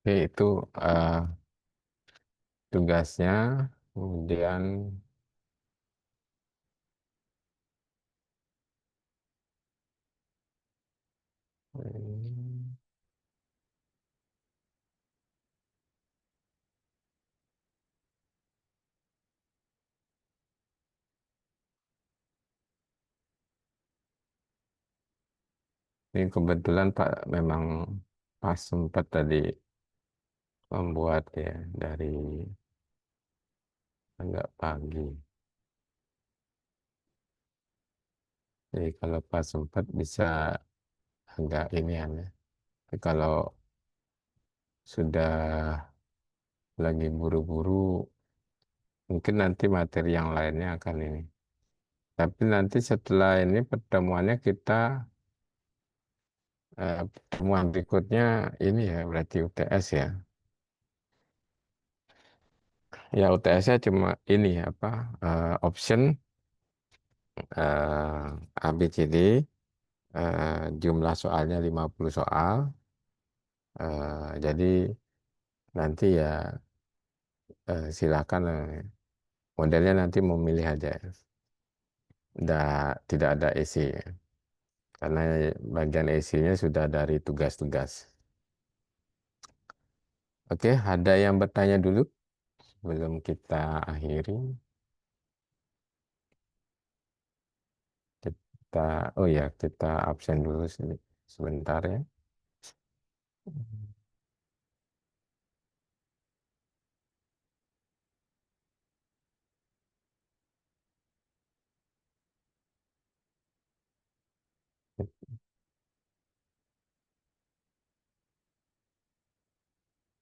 Oke, itu tugasnya. Kemudian hmm, ini kebetulan Pak memang pas sempat tadi membuat ya dari agak pagi. Jadi kalau pas sempat bisa agak ini ya. Tapi kalau sudah lagi buru-buru, mungkin nanti materi yang lainnya akan ini. Tapi nanti setelah ini pertemuannya kita pertemuan berikutnya ini ya berarti UTS ya. Ya UTS-nya cuma ini apa option ABCD, jumlah soalnya 50 soal. Jadi nanti ya silakan modelnya nanti memilih aja. Tidak ada isi ya. Karena bagian isinya sudah dari tugas-tugas. Oke, ada yang bertanya dulu sebelum kita akhiri. Kita, oh ya, kita absen dulu sebentar ya.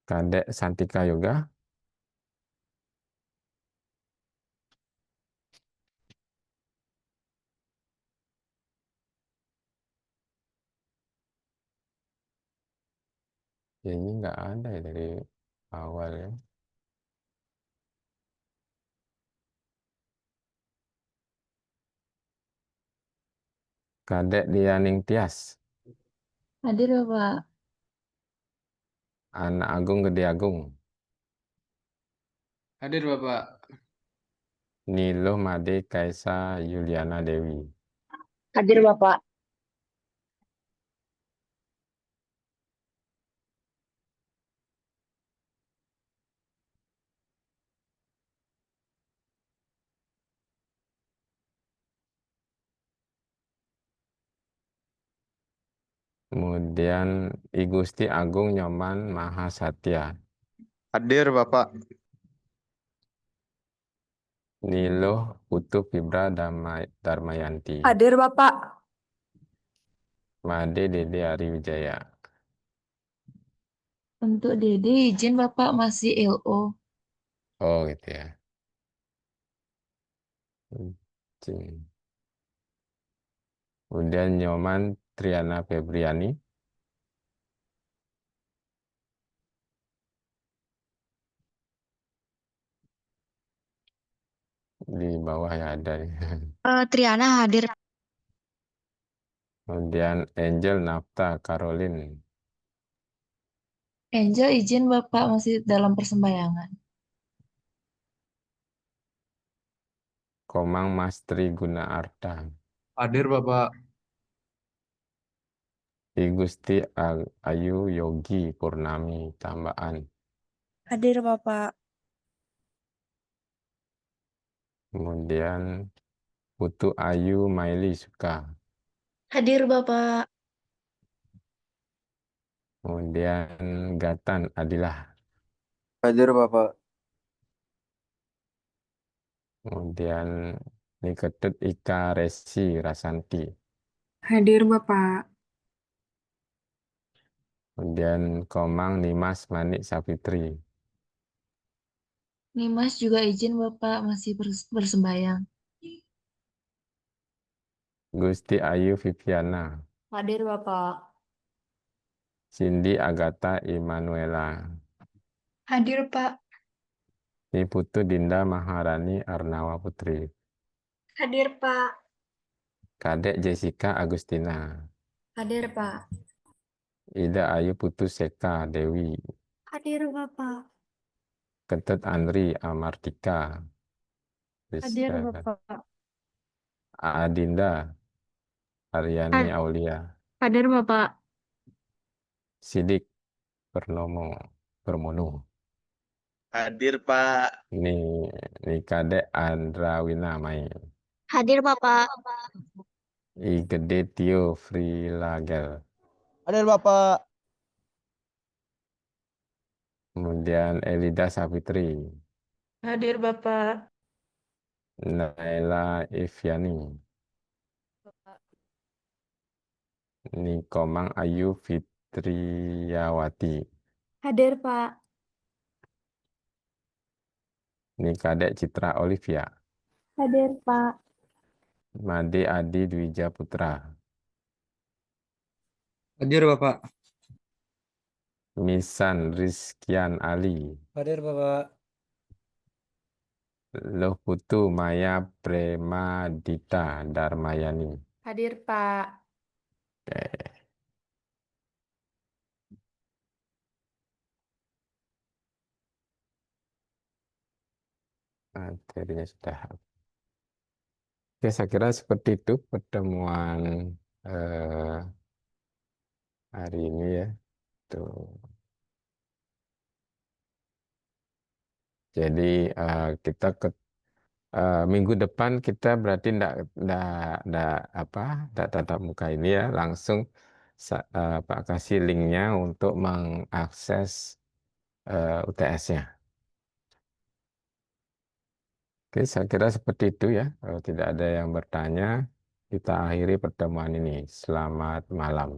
Kadek Santika Yoga, ya ini nggak ada ya dari awal ya. Kadek Dianing Tias, Hadir Bapak. Anak Agung Gede Agung, Hadir Bapak. Niloh Made Kaisa Yuliana Dewi, Hadir Bapak. kemudian I Gusti Agung Nyoman Mahasatya, Hadir Bapak. Niloh Putu Fibra Darmayanti, Hadir Bapak. Made Dede Ari Wijaya. Untuk Dede izin Bapak masih LO. Oh gitu ya. Izin. Kemudian Nyoman Triana Febriani, di bawah ya ada. Triana hadir. Kemudian Angel Nafta Caroline, Angel izin Bapak masih dalam persembayangan. Komang Mastri Guna Arta, Hadir Bapak. I Gusti Ayu Yogi Purnami Tambaan, Hadir Bapak. kemudian Putu Ayu Maili Suka, Hadir Bapak. kemudian Gatan Adilah, Hadir Bapak. kemudian Niketut Ika Resi Rasanti, Hadir Bapak. kemudian Komang Nimas Manik Sapitri, Nimas juga izin Bapak masih bersembayang. Gusti Ayu Viviana, Hadir Bapak. Cindy Agatha Immanuela, Hadir Pak. Niputu Dinda Maharani Arnawa Putri, Hadir Pak. Kadek Jessica Agustina, Hadir Pak. Ida Ayu Putu Seka Dewi, Hadir Bapak. Ketut Andri Amardika, Hadir Rizka, Bapak. Adinda Aryani Had- Aulia, Hadir Bapak. Sidik Purnomo Permono, Hadir Pak. ini Kadek Andra Winamai, Hadir Bapak. I Gede Tio Frilagel, Hadir Bapak. kemudian Elida Savitri, Hadir Bapak. Naila Eviani, Nikomang Ayu Fitriawati, Hadir Pak. ini Kadek Citra Olivia, Hadir Pak. Made Adi Dwija Putra, Hadir Bapak. Misan Rizkian Ali, Hadir Bapak. Lohutu Maya Premadita Darmayani. Hadir Pak. Oke. Materinya sudah. Oke, saya kira seperti itu pertemuan hari ini ya. Tuh. Jadi kita minggu depan kita berarti enggak tatap muka ini ya, langsung Pak kasih linknya untuk mengakses UTS-nya. Oke, saya kira seperti itu ya. Kalau tidak ada yang bertanya, kita akhiri pertemuan ini. Selamat malam.